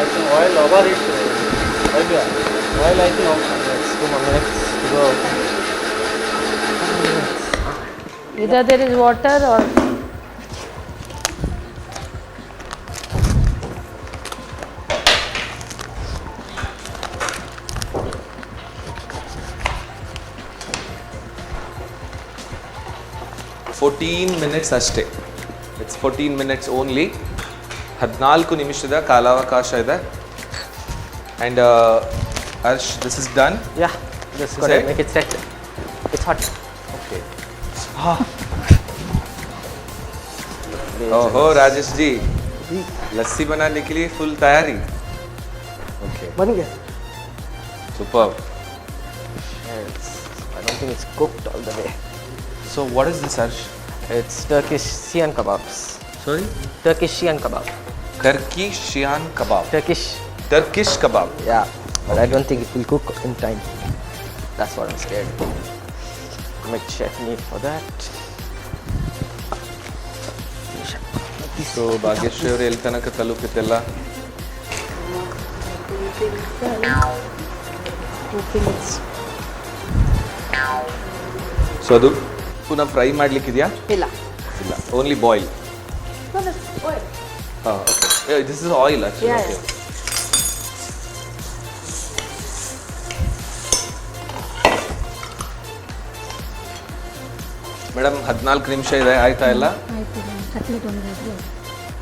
I think oil over it. Oil I think over. It's 2 minutes to go. either there is water or 14 minutes ಅಷ್ಟೇ. It's 14 minutes only. 14 ನಿಮಿಷದ ಕಾಲಾವಕಾಶ ಇದೆ. And Harsh, this is done. Yeah, just Is it? make it set. It's hot. Okay. ओहो राजेश जी, लस्सी बनाने के लिए फुल तैयारी. Okay. बन गया. Superb. Yes. I don't think it's cooked all the way. So what is this, Harsh? It's Turkish Shian kebabs. Sorry? Turkish Shian kebab. Turkish Shian kebab. Turkish kebab. Yeah, but I don't think it will cook in time. That's what I'm scared. Make chef need for that. So Bhagyashree ಅವರು ಎಲ್ಲಿ ತನಕ ತಲುಪಿತೆಲ್ಲ? ಸೊ ಅದು ಪುನಃ ಫ್ರೈ ಮಾಡ್ಲಿಕ್ಕಿದೆಯಾ? ಇಲ್ಲ. ಇಲ್ಲ, ಓನ್ಲಿ ಬಾಯ್ಲ್. ಹಾಂ, okay. This is oil actually. Okay. Madam 14 ನಿಮಿಷ ಇದೆ, ಆಯ್ತಾ ಎಲ್ಲ? ಆಯ್ತು ಕಟ್ಲೆಟ್ ಒಂದು ಆಯಿತು.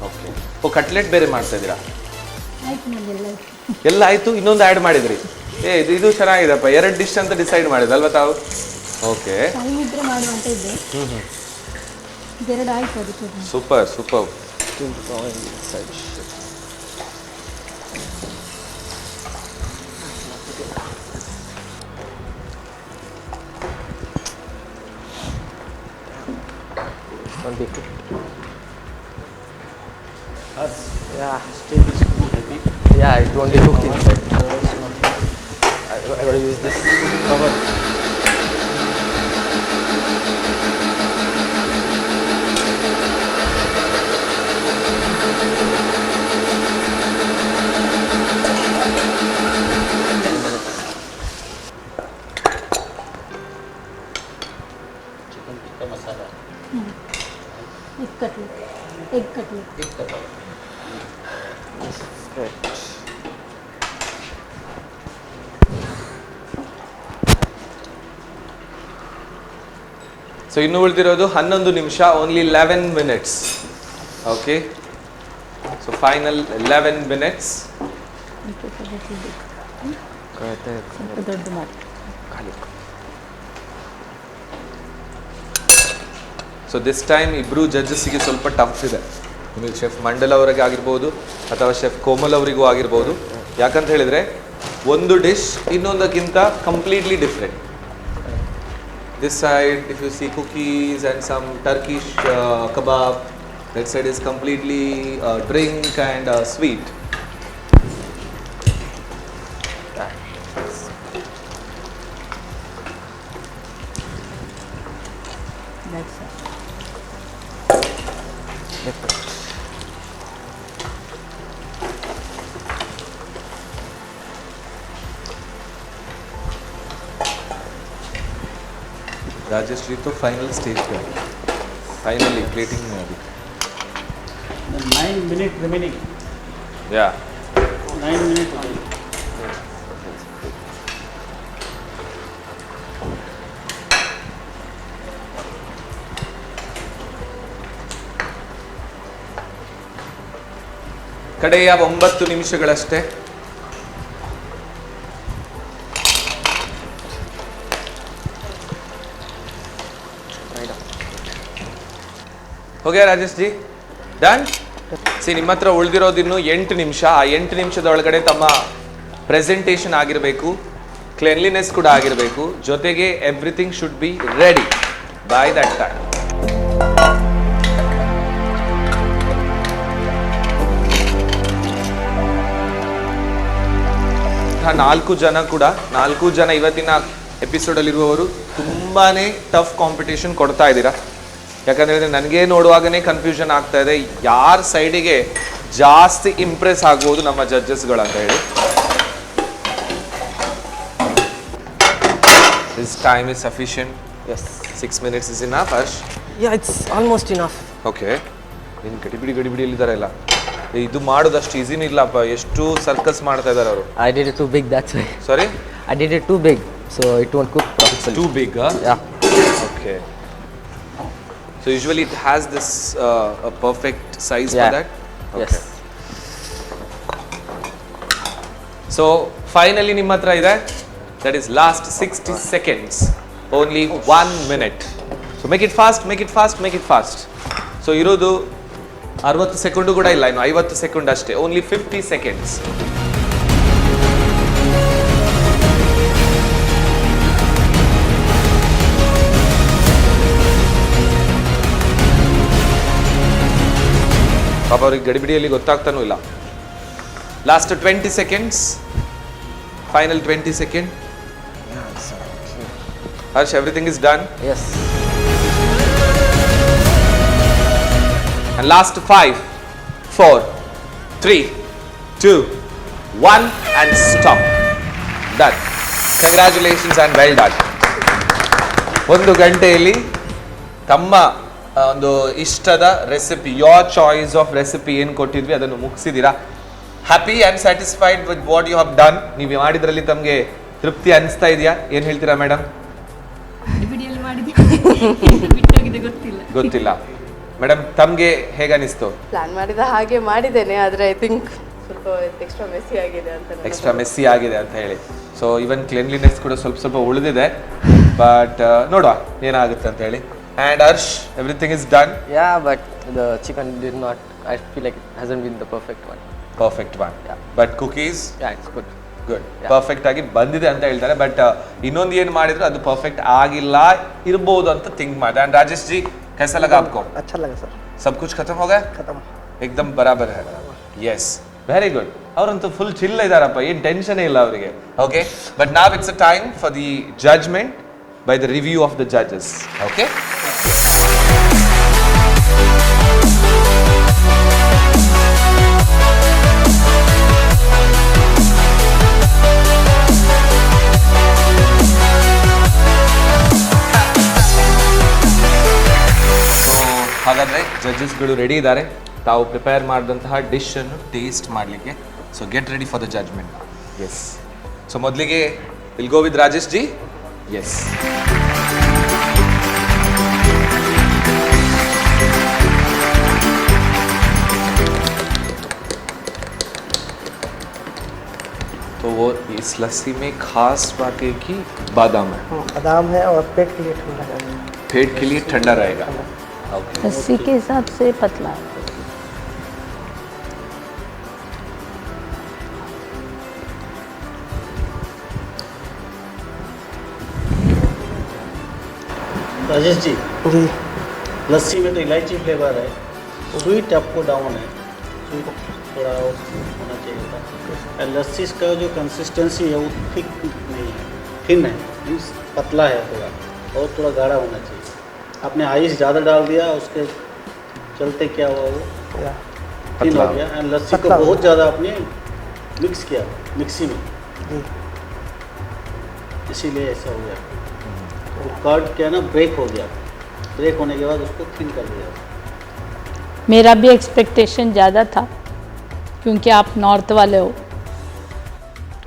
ಓಕೆ. ಓ, ಕಟ್ಲೆಟ್ ಬೇರೆ ಮಾಡ್ತಾ ಇದ್ದೀರಾ? ಆಯ್ತು ನಮ್ದೆಲ್ಲ ಆಯ್ತು. ಎಲ್ಲ ಆಯಿತು, ಇನ್ನೊಂದು ಆ್ಯಡ್ ಮಾಡಿದ್ರಿ. ಇದು ಚೆನ್ನಾಗಿದೆಪ್ಪ. 2 ಡಿಶ್ ಅಂತ ಡಿಸೈಡ್ ಮಾಡಿದಲ್ವ ತಾವು? ಓಕೆ. ಟೈಮ್ ಇದ್ರೆ ಮಾಡುವಂತ ಇದ್ದೆ. ಇದೆರಡು ಆಯ್ತು ಅದಕ್ಕೆ. Super super. Won't be cooked. Yeah, still is too heavy. Yeah, it won't be cooked inside. I gotta use this cover. Chicken tikka masala. Egg cutlet. Good. So ಇನ್ನು ಉಳಿದಿರೋದು 11 ನಿಮಿಷ, only 11 minutes. Okay. So final 11 minutes. ಸ್ವಲ್ಪ ದೊಡ್ಡ ಮಾಡಿ. ಸೊ ದಿಸ್ ಟೈಮ್ ಇಬ್ಬರು ಜಡ್ಜಸ್ಸಿಗೆ ಸ್ವಲ್ಪ ಟಫ್ ಇದೆ. ನಿಮಗೆ ಶೆಫ್ ಮಂಡಲ್ ಅವರಿಗೆ ಆಗಿರ್ಬೋದು ಅಥವಾ ಶೆಫ್ ಕೋಮಲ್ ಅವರಿಗೂ ಆಗಿರ್ಬೋದು. ಯಾಕಂತ ಹೇಳಿದರೆ ಒಂದು ಡಿಶ್ ಇನ್ನೊಂದಕ್ಕಿಂತ completely different. This side, if you see cookies and some Turkish kebab, that side is completely drink and sweet. That's it. Rajshri तो फाइनल स्टेज पे है. फाइनली प्लेटिंग में अभी. 9 minutes remaining. या 9 minutes only. ಕಡೆಯ 9 ನಿಮಿಷಗಳಷ್ಟೇ. हो गया राजेश जी? डन? ಸಿ ನಿಮ್ಮ ಹತ್ರ ಉಳಿದಿರೋದು ಇನ್ನು 8 ನಿಮಿಷ. ಆ 8 ನಿಮಿಷದ ಒಳಗಡೆ ತಮ್ಮ ಪ್ರೆಸೆಂಟೇಷನ್ ಆಗಿರಬೇಕು, ಕ್ಲೆನ್ಲಿನೆಸ್ ಕೂಡ ಆಗಿರಬೇಕು, ಜೊತೆಗೆ everything should be ready by that time. 4 ಜನ ಇವತ್ತಿನ ಎಪಿಸೋಡಲ್ಲಿರುವವರು ತುಂಬಾ ಟಫ್ ಕಾಂಪಿಟೇಷನ್ ಕೊಡ್ತಾ ಇದ್ದೀರಾ. ಯಾಕಂದರೆ ನನಗೆ ನೋಡುವಾಗನೇ ಕನ್ಫ್ಯೂಷನ್ ಆಗ್ತಾ ಇದೆ ಯಾರ ಸೈಡಿಗೆ ಜಾಸ್ತಿ ಇಂಪ್ರೆಸ್ ಆಗ್ಬೋದು ನಮ್ಮ ಜಡ್ಜಸ್ಗಳಂತ ಹೇಳಿ. This time is sufficient. Yes. 6 minutes is enough, Harsh? Yeah, it's almost enough. Okay. ಇನ್ನು ಗಡಿಬಿಡಿ ಇಲ್ಲಿದ್ದಾರೆಲ್ಲ. ಇದು ಮಾಡೋದಷ್ಟು ಈಸಿನೂ ಇಲ್ಲಪ್ಪ. ಎಷ್ಟು ಸರ್ಕಸ್ ಮಾಡ್ತಾ ಇದ್ದಾರೆ ಅವರು. I did it too big, that's why. Sorry? I did it too big, so it won't cook properly. Too big, Yeah. Okay. So usually it has this a perfect size Yeah. for that. Yes. So finally ನಿಮ್ಮ ಹತ್ರ ಇದೆ, that is last 60 seconds, only 1 minute. So make it fast, make it fast, make it fast. So ಇರೋದು 60 ಸೆಕೆಂಡು ಕೂಡ ಇಲ್ಲ, ಇನ್ನು 50 ಸೆಕೆಂಡ್ ಅಷ್ಟೇ, ಓನ್ಲಿ 50 ಸೆಕೆಂಡ್ಸ್. ಪಾಪ ಅವ್ರಿಗೆ ಗಡಿಬಿಡಿಯಲ್ಲಿ ಗೊತ್ತಾಗ್ತಾನೂ ಇಲ್ಲ. Last 20 seconds, final 20 second. Harsh, everything is done. Yes. And last 5, 4, 3, 2, 1 and stop. Done. Congratulations and well done. 1 ಗಂಟೆಯಲ್ಲಿ ತಮ್ಮ ಒಂದು ಇಷ್ಟದ recipe, your choice of recipe ಏನು ಕೊಟ್ಟಿದ್ವಿ ಅದನ್ನು ಮುಗಿಸಿದ್ದೀರಾ. Happy and satisfied with what you have done. ನೀವು ಮಾಡಿದ್ರಲ್ಲಿ ತಮಗೆ ತೃಪ್ತಿ ಅನಿಸ್ತಾ ಇದೆಯಾ? ಏನು ಹೇಳ್ತೀರಾ ಮೇಡಮ್? ಗೊತ್ತಿಲ್ಲ. ಮೇಡಮ್ ತಮಗೆ ಹೇಗೆ ಅನಿಸ್ತು? ಪ್ಲಾನ್ ಮಾಡಿದ ಹಾಗೆ ಮಾಡಿದ್ದೇನೆ, ಆದರೆ ಐ ಥಿಂಕ್ ಸ್ವಲ್ಪ ಎಕ್ಸ್ಟ್ರಾ ಮೆಸ್ಸಿ ಆಗಿದೆ ಅಂತ. ಎಕ್ಸ್ಟ್ರಾ ಮೆಸ್ಸಿ ಆಗಿದೆ ಅಂತ ಹೇಳಿ. ಸೊ ಈವನ್ ಕ್ಲೀನ್ಲಿನೆಸ್ ಕೂಡ ಸ್ವಲ್ಪ ಉಳಿದಿದೆ, ಬಟ್ ನೋಡುವ ಏನಾಗುತ್ತೆ ಅಂತ ಹೇಳಿ. And Harsh, everything is done? Yeah, but the chicken did not, I feel like it hasn't been the perfect one. Perfect one. Yeah. But cookies? Yeah, it's good. Good. Yeah. Perfect ಆಗಿ ಬಂದಿದೆ ಅಂತ ಹೇಳ್ತಾರೆ, ಬಟ್ ಇನ್ನೊಂದು ಏನು ಮಾಡಿದ್ರು ಅದು ಪರ್ಫೆಕ್ಟ್ ಆಗಿಲ್ಲ ಇರ್ಬೋದು ಅಂತ ಥಿಂಕ್ ಮಾಡಿದೆ. And ರಾಜೇಶ್ ಜಿ, कैसा लगा आपको? अच्छा लगा सर. सब कुछ खत्म हो गया? खत्म. एकदम बराबर है. Yes. Very good. ಅವರಂತೂ ಫುಲ್ ಚಿಲ್ ಇದಾರಪ್ಪ, ಏನು ಟೆನ್ಷನ್ ಇಲ್ಲ ಅವರಿಗೆ. Okay? But now it's a time for the judgment by the review of the judges. Okay? ಹಾಗಾದರೆ ಜಡ್ಜಸ್ಗಳು ರೆಡಿ ಇದ್ದಾರೆ, ತಾವು ಪ್ರಿಪೇರ್ ಮಾಡಿದಂತಹ ಡಿಶನ್ನು ಟೇಸ್ಟ್ ಮಾಡಲಿಕ್ಕೆ. So get ready for the judgement. Yes. So ಮೊದಲಿಗೆ will go with Rajesh ji. Yes. तो वो इस लस्सी में खास बात है कि बादाम है, बादाम है और पेट के लिए ठंडा है. पेट के लिए ठंडा रहेगा. ओके. लस्सी के हिसाब से पतला है. राजेश जी, जी. लस्सी में तो इलायची फ्लेवर है, स्वीट आपको डाउन है, स्वीट थोड़ा और होना चाहिए था. और लस्सी का जो कंसिस्टेंसी है वो थिक नहीं है, थिन है, मीन्स पतला है थोड़ा, और थोड़ा गाढ़ा होना चाहिए. आपने आइस ज़्यादा डाल दिया, उसके चलते क्या हुआ वो या. थिन हो गया. और लस्सी को पतला हो बहुत ज़्यादा आपने मिक्स किया मिक्सी में, जी. इसीलिए ऐसा हो गया. वो कर्ड क्या है ना, ब्रेक हो गया, ब्रेक होने के बाद उसको थिन कर दिया. मेरा भी एक्सपेक्टेशन ज़्यादा था क्योंकि आप नॉर्थ वाले हो.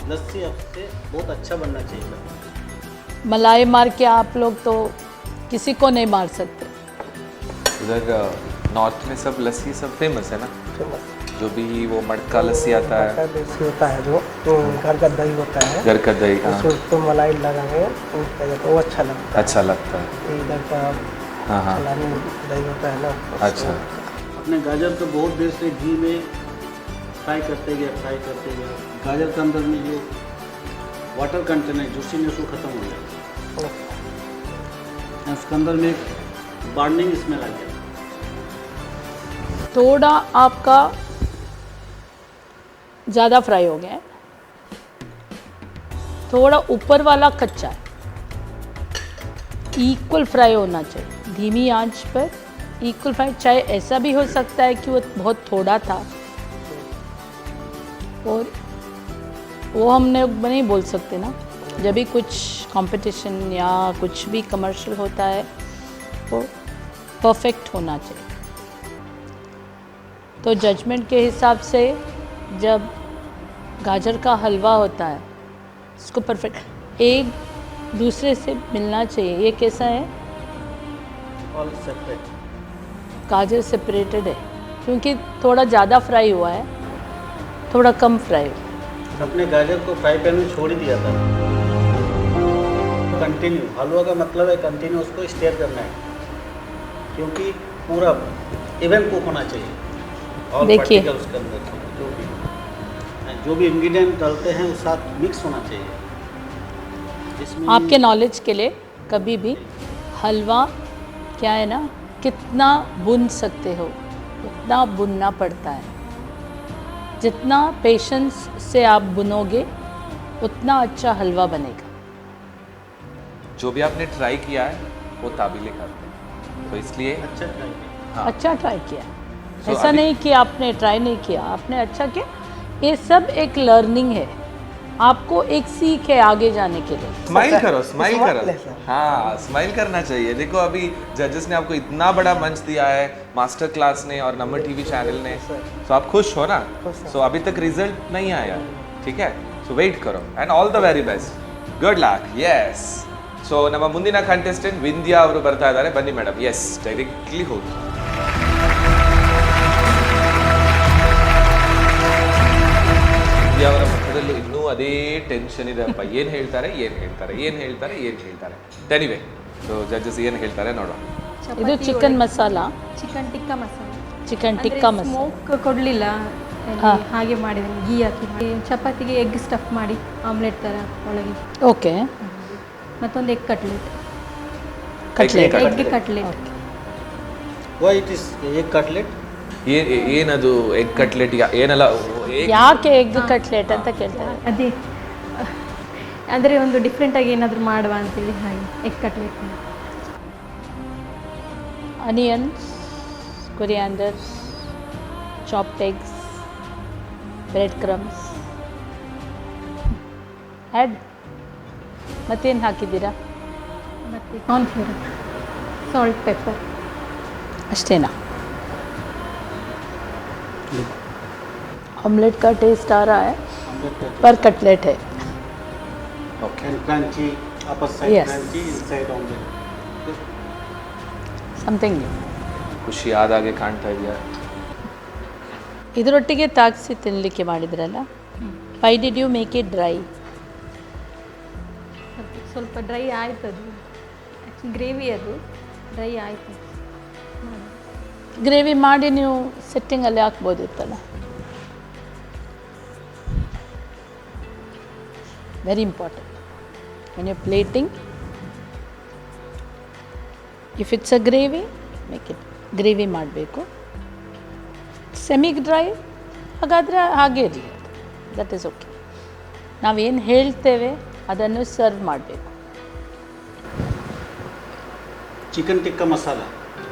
लस्सी आपसे बहुत अच्छा बनना चाहिए था. मलाई मार के आप लोग तो किसी को नहीं मार सकते. उधर नॉर्थ में सब लस्सी सब फेमस है ना, फेमस. जो भी वो मटका लस्सी आता है, देसी होता है जो घर का दही होता है, घर का दही. हाँ. उसमें तो मलाई लगाएंगे तो वो अच्छा लगता है. अच्छा लगता है. इधर का हाँ हाँ. फलानी दही होता है ना. अच्छा. अपने गाजर को बहुत देर से घी में फ्राई करते गए. गाजर के अंदर में जो वाटर कंटेंट है जूसीनेस वो खत्म हो गया. उसके अंदर में एक बर्निंग स्मेल आ गया. थोड़ा आपका ज़्यादा फ्राई हो गया है, थोड़ा ऊपर वाला कच्चा है. इक्वल फ्राई होना चाहिए, धीमी आंच पर इक्वल फ्राई. चाहे ऐसा भी हो सकता है कि वो बहुत थोड़ा था, और वो हमने नहीं बोल सकते ना. जब भी कुछ कंपटीशन या कुछ भी कमर्शियल होता है वो परफेक्ट होना चाहिए. तो जजमेंट के हिसाब से जब गाजर का हलवा होता है उसको परफेक्ट एक दूसरे से मिलना चाहिए. ये कैसा है? All separate. गाजर सेपरेटेड है क्योंकि थोड़ा ज़्यादा फ्राई हुआ है, थोड़ा कम फ्राई हुआ। अपने गाजर को फ्राई पैन में छोड़ ही दिया था। कंटिन्यू हलवा का मतलब है कंटिन्यू उसको स्टेयर करना है, क्योंकि पूरा इवन कुक होना चाहिए। और देखिए। उसके अंदर जो भी इंग्रेडिएंट डालते हैं उस साथ मिक्स होना चाहिए। इसमें आपके नॉलेज के लिए कभी भी हलवा क्या है ना, कितना भून सकते हो उतना भुनना पड़ता है। जितना पेशेंस से आप भुनोगे उतना अच्छा हलवा बनेगा। जो भी आपने ट्राई किया है वो काबिले करते हैं, तो इसलिए अच्छा ट्राई किया। हाँ। अच्छा ट्राई किया, So, ऐसा अभी- नहीं कि आपने ट्राई नहीं किया, आपने अच्छा किया। ये सब एक लर्निंग है, आपको एक सीख है आगे जाने के लिए। स्माइल करो, स्माइल Smile करो। है, sir. हाँ, स्माइल करना चाहिए। देखो अभी जजेस ने आपको इतना बड़ा मंच दिया है, मास्टर क्लास ने और नंबर टीवी चैनल ने, तो आप खुश हो ना? सो अभी तक रिजल्ट नहीं आया, ठीक है? सो वेट करो and all the very best, good luck. Yes, so ನಮ್ಮ ಮುಂದಿನ ಕಂಟೆಸ್ಟೆಂಟ್ ವಿಂದ್ಯಾ ಅವರು ಬರ್ತಾ ಇದ್ದಾರೆ. ಬನ್ನಿ ಮೇಡಮ್. ಎಸ್, ಡೈರೆಕ್ಟ್ಲಿ ಹೋಗಿ. ವಿಂದ್ಯಾ ಅವರ ಮುಖದಲ್ಲೂ ಇನ್ನೂ ಅದೇ ಟೆನ್ಷನ್ ಇದೆ ಅಪ್ಪ. ಏನು ಹೇಳ್ತಾರೆ, ಏನು ಹೇಳ್ತಾರೆ, ಏನು ಹೇಳ್ತಾರೆ, ಏನು ಹೇಳ್ತಾರೆ. ಎನಿವೆ, ಸೊ ಜಡ್ಜಸ್ ಏನು ಹೇಳ್ತಾರೆ ನೋಡೋಣ. ಇದು chicken masala, chicken tikka masala. Chicken tikka masala. Smoke ಕೊಡಲಿಲ್ಲ, ಹಾ. ಹಾಗೆ ಮಾಡಿದ್ದೀನಿ, ಗೀ ಹಾಕಿ. ಚಪಾತಿಗೆ ಎಗ್ ಸ್ಟಫ್ ಮಾಡಿ ಆಮ್ಲೆಟ್ ಥರ ಒಳಗೆ. ಓಕೆ, ಮತ್ತೊಂದು egg cutlet. Cutlet. Egg cutlet. Why it is egg cutlet? ಏನದು ಎಗ್ ಕಟ್ಲೆಟ್? ಏನೆಲ್ಲ ಯಾಕೆ ಎಗ್ ಕಟ್ಲೆಟ್ ಅಂತ ಕೇಳ್ತಾರೆ? ಅದೇ ಅಂದರೆ ಒಂದು ಡಿಫ್ರೆಂಟಾಗಿ ಏನಾದರೂ ಮಾಡುವ ಅಂತೇಳಿ ಹಾಗೆ egg cutlet. Onions, corianders, chopped eggs, bread crumbs add. ಮತ್ತೇನು ಹಾಕಿದ್ದೀರಾ? ಮತ್ತು ಕಾರ್ನ್ಫ್ಲೋರ್, ಸಾಲ್ಟ್, ಪೆಪ್ಪರ್. ಅಷ್ಟೇನಾ? ऑमलेट का टेस्ट आ रहा है पर कटलेट है. And crunchy, upper side Yes. crunchy, inside omelette. Something new. ಖುಷಿ ಆದ ಹಾಗೆ ಕಾಣ್ತಾ ಇದೆಯಾ? ಇದರೊಟ್ಟಿಗೆ ತಾಗಿಸಿ ತಿನ್ನಲಿಕ್ಕೆ ಮಾಡಿದ್ರಲ್ಲ, why did you make it dry? ಸ್ವಲ್ಪ ಡ್ರೈ ಆಯ್ತು ಅದು. ಆ್ಯಕ್ಚುಲಿ ಗ್ರೇವಿ ಅದು ಡ್ರೈ ಆಯಿತು. ಗ್ರೇವಿ ಮಾಡಿ ನೀವು ಸೆಟ್ಟಿಂಗಲ್ಲಿ ಹಾಕ್ಬೋದಿತ್ತಲ್ಲ. Very important when you plating. If it's a gravy, make it gravy ಮಾಡಬೇಕು. ಸೆಮಿ ಡ್ರೈ ಹಾಗಾದರೆ ಹಾಗೆ ಇರಲಿ, ದಟ್ ಈಸ್ ಓಕೆ. ನಾವೇನು ಹೇಳ್ತೇವೆ ಅದನ್ನು ಸರ್ವ್ ಮಾಡಬೇಕು. Chicken tikka masala.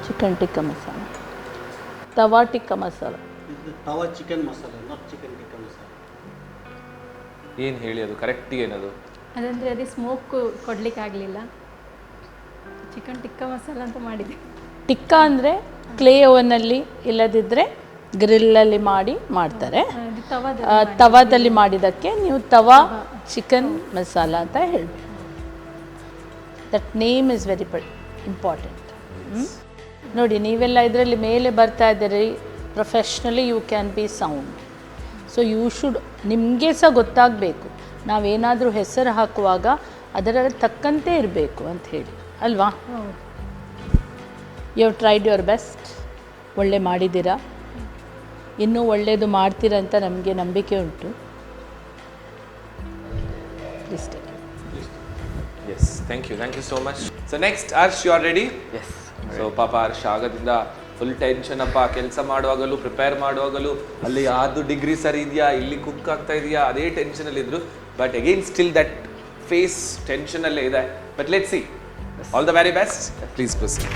Chicken tikka masala, tawa tikka masala. This is tawa chicken masala, not chicken tikka masala. ಏನು ಹೇಳಿ, ಅದು ಕರೆಕ್ಟ್ ಏನದು? ಅದಂದರೆ ಅದೇ ಸ್ಮೋಕ್ ಕೊಡಲಿಕ್ಕೆ ಆಗಲಿಲ್ಲ, ಚಿಕನ್ ಟಿಕ್ಕಾ ಮಸಾಲ ಅಂತ ಮಾಡಿದೆ. ಟಿಕ್ಕಾ ಅಂದರೆ ಕ್ಲೇ ಓವನಲ್ಲಿ, ಇಲ್ಲದಿದ್ದರೆ ಗ್ರಿಲ್ಲಲ್ಲಿ ಮಾಡಿ ಮಾಡ್ತಾರೆ. ಅದು ತವಾದ ತವಾದಲ್ಲಿ ಮಾಡಿದ್ದಕ್ಕೆ ನೀವು ತವಾ ಚಿಕನ್ ಮಸಾಲ ಅಂತ ಹೇಳಬೇಕು. That name is very important. ನೋಡಿ, ನೀವೆಲ್ಲ ಇದರಲ್ಲಿ ಮೇಲೆ ಬರ್ತಾ ಇದ್ದೀರಿ, professionally you can be sound. So you should, ನಿಮಗೆ ಸಹ ಗೊತ್ತಾಗಬೇಕು ನಾವೇನಾದರೂ ಹೆಸರು ಹಾಕುವಾಗ ಅದರ ತಕ್ಕಂತೆ ಇರಬೇಕು ಅಂತ ಹೇಳಿ, ಅಲ್ವಾ? You have tried your best. ಒಳ್ಳೆ ಮಾಡಿದ್ದೀರಾ, ಇನ್ನೂ ಒಳ್ಳೆಯದು ಮಾಡ್ತೀರಾ ಅಂತ ನಮಗೆ ನಂಬಿಕೆ ಉಂಟು. Please take. Yes, thank you so much. So next Harsh, you are ready? Yes. So ಪಾಪ ಹರ್ಷ ಆಗದಿಂದ ಫುಲ್ ಟೆನ್ಷನ್ ಅಪ್ಪ. ಕೆಲಸ ಮಾಡುವಾಗಲೂ, ಪ್ರಿಪೇರ್ ಮಾಡುವಾಗಲೂ ಅಲ್ಲಿ ಅದು ಡಿಗ್ರಿ ಸರಿ ಇದೆಯಾ, ಇಲ್ಲಿ ಕುಕ್ ಆಗ್ತಾ ಇದೆಯಾ, ಅದೇ ಟೆನ್ಷನಲ್ಲಿದ್ದರು. But again still that face ಟೆನ್ಷನಲ್ಲೇ ಇದೆ. But let's see. All the very best. Please proceed.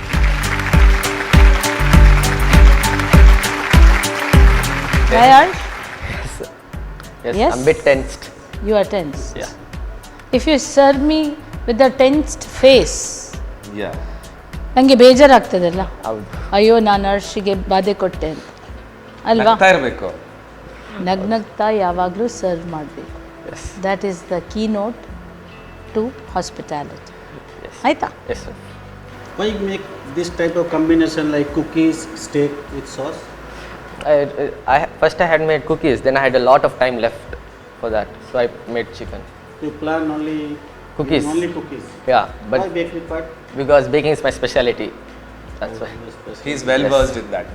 Why Harsh? Yes, Yes? I'm a bit tensed. You are tense. Yeah. If you serve me with a tensed face, ಯಾ, ನನಗೆ ಬೇಜಾರಾಗ್ತದಲ್ಲ, ಹೌದು. ಅಯ್ಯೋ ನಾನು ಹರ್ಷಿಗೆ ಬಾಧೆ ಕೊಟ್ಟೆ ಅಂತ, ಅಲ್ವಾ? ನಗ್ತಾ ಇರಬೇಕು. ನಗ್ನಗ್ತಾ ಯಾವಾಗಲೂ ಸರ್ವ್ ಮಾಡಬೇಕು. Yes. That is the keynote to hospitality. Yes. ಆಯಿತಾ? Yes, sir. Why make this type of combination like cookies, steak with sauce? First I had made cookies, then I had a lot of time left for that, so I made chicken. You plan only Cookies. Only cookies. Yeah, Why but bakery part? because baking is my specialty, that's why. He's well Yes. versed in that.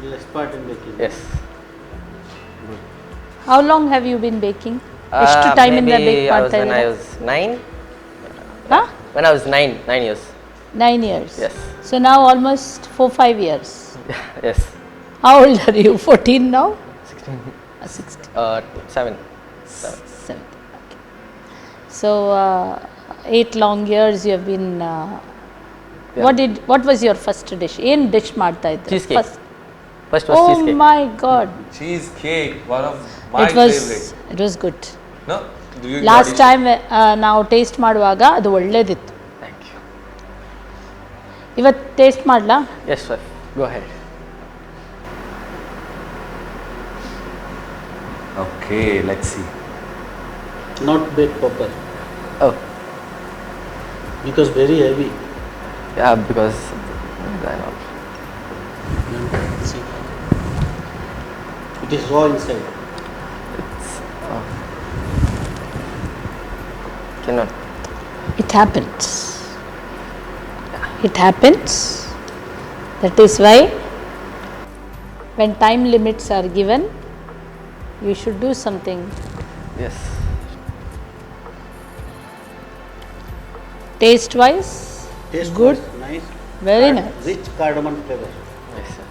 You're expert in baking. Yes. How long have you been baking? ಎಷ್ಟು ಟೈಮ್ ಇಂದ maybe ಬೇಕ್ ಮಾಡ್ತಾ when I ಇದ್ದೀರಾ? was 9. Huh? When I was 9 years. 9 years. Yes. So now almost 4-5 years. Yes. How old are you? 14 now? 16. 16. 7. 7. Okay. So 8 long years you have been. What was your first dish? ಏನು ಡಿಶ್ ಮಾಡ್ತಾ ಇದ್ರಿ? Cheesecake. First was Oh cheesecake. my God! Cheesecake, one of my It was good. No? Do you last time ನಾವು ಟೇಸ್ಟ್ ಮಾಡುವಾಗ ಅದು ಒಳ್ಳೇದಿತ್ತು. Thank you. ಇವತ್ತು ಟೇಸ್ಟ್ ಮಾಡಲಾ? Yes, sir. Go ahead. Okay, let's see. Not baked proper Oh, because very heavy. yeah, because I know. See. It is raw inside. Cannot. It happens. It happens. That is why when time limits are given, you should do something. Yes. Taste wise, Taste good, was nice. very And nice. Rich cardamom flavor. Yes, sir.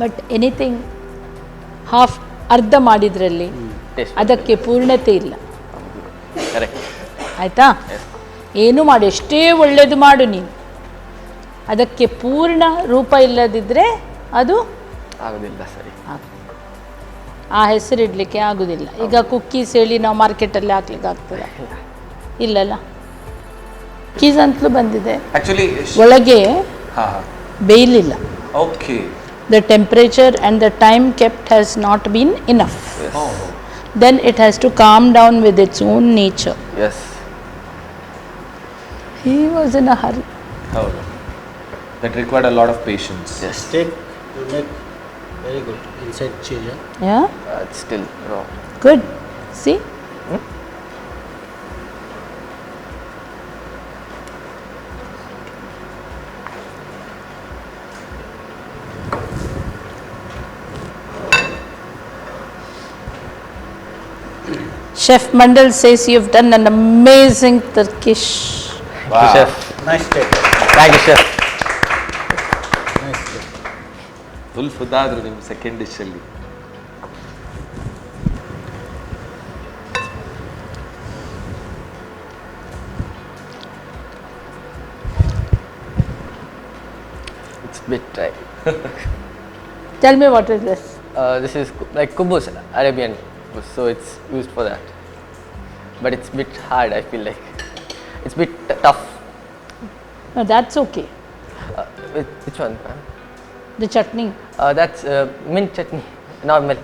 But anything half ಅರ್ಧ ಮಾಡಿದ್ರಲ್ಲಿ Taste. ಅದಕ್ಕೆ ಪೂರ್ಣತೆ ಇಲ್ಲ. Correct. ಆಯಿತಾ? ಏನು ಮಾಡಿ ಎಷ್ಟೇ ಒಳ್ಳೆಯದು ಮಾಡು ನೀನು, ಅದಕ್ಕೆ ಪೂರ್ಣ ರೂಪ ಇಲ್ಲದಿದ್ದರೆ ಅದು ಆಗೋದಿಲ್ಲ ಸರಿ. ಆ ಹೆಸರಿಡಲಿಕ್ಕೆ ಆಗೋದಿಲ್ಲ. ಈಗ ಕುಕ್ಕೀಸ್ ಹೇಳಿ ನಾವು ಮಾರ್ಕೆಟಲ್ಲಿ ಹಾಕ್ಲಿಕ್ಕೆ ಆಗ್ತದೆ? ಇಲ್ಲಲ್ಲ. ಕುಕ್ಕೀಸ್ ಅಂತಲೂ ಬಂದಿದೆ, Actually, ಒಳಗೆ ha. ಬೇಯಲಿಲ್ಲ. Okay. The temperature and the time kept has not been enough. Oh. Then it has to calm down with its own nature. Yes. He was in a hurry. Oh. That required a lot of patience. Yes. Steak you make very good inside cheese. Yeah? Yeah, It's still raw. good. See? Chef Mandal says you've done an amazing Turkish. Thank you, chef. Nice steak. Thank you, chef. Nice steak. Full ಫುದ್ದಾದ್ರು ನಿಮ್ಮ ಸೆಕೆಂಡ್ ಡಿಶ್ ಅಲ್ಲಿ. It's a bit dry. Tell me what is this? This is like kubus, Arabian kubus, so it's used for that. But it's a bit hard, I feel like. It's a bit tough. No, that's okay. Which one? The chutney. That's mint chutney, normal.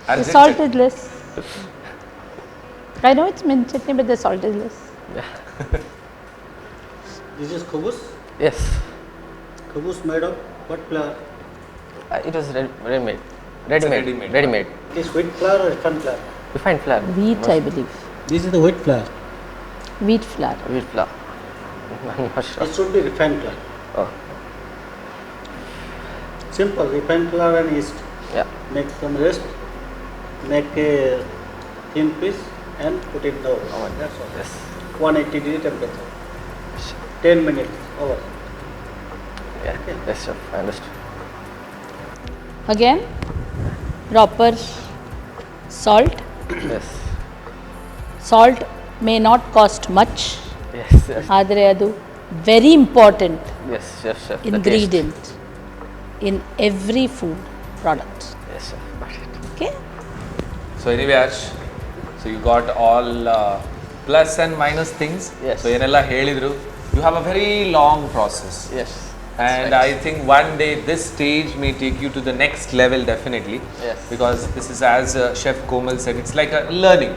The salt is less. I know it's mint chutney, but the salt is less. Yeah. This is khubus. Yes. Khubus made of what flour? It was ready-made. ready-made. Ready-made. It is wheat flour or refined flour? Refined flour. Wheat, I believe. This is the wheat flour. Wheat flour. Wheat flour. I'm not sure. It should be refined flour. Oh, Simple, refined flour and yeast. yeah. Make some rest, make a thin piece and put it down. That's all. Yes. 180 degree temperature. 10 minutes over. Yeah. Yes, chef. I understood. Again, proper salt. Yes. Salt may not cost much, Yes. Yes. ಆದರೆ ಅದು very important Yes, chef. The taste. ingredient in every food product. Yes, chef. Got it. Okay? So anyway, Ash, so you got all plus and minus things. Yes. So ಏನೆಲ್ಲ ಹೇಳಿದ್ರು, you have a very long process. Yes. And I think one day this stage may take you to the next level definitely. Yes. Because this is, as Chef Komal said, it's like a learning,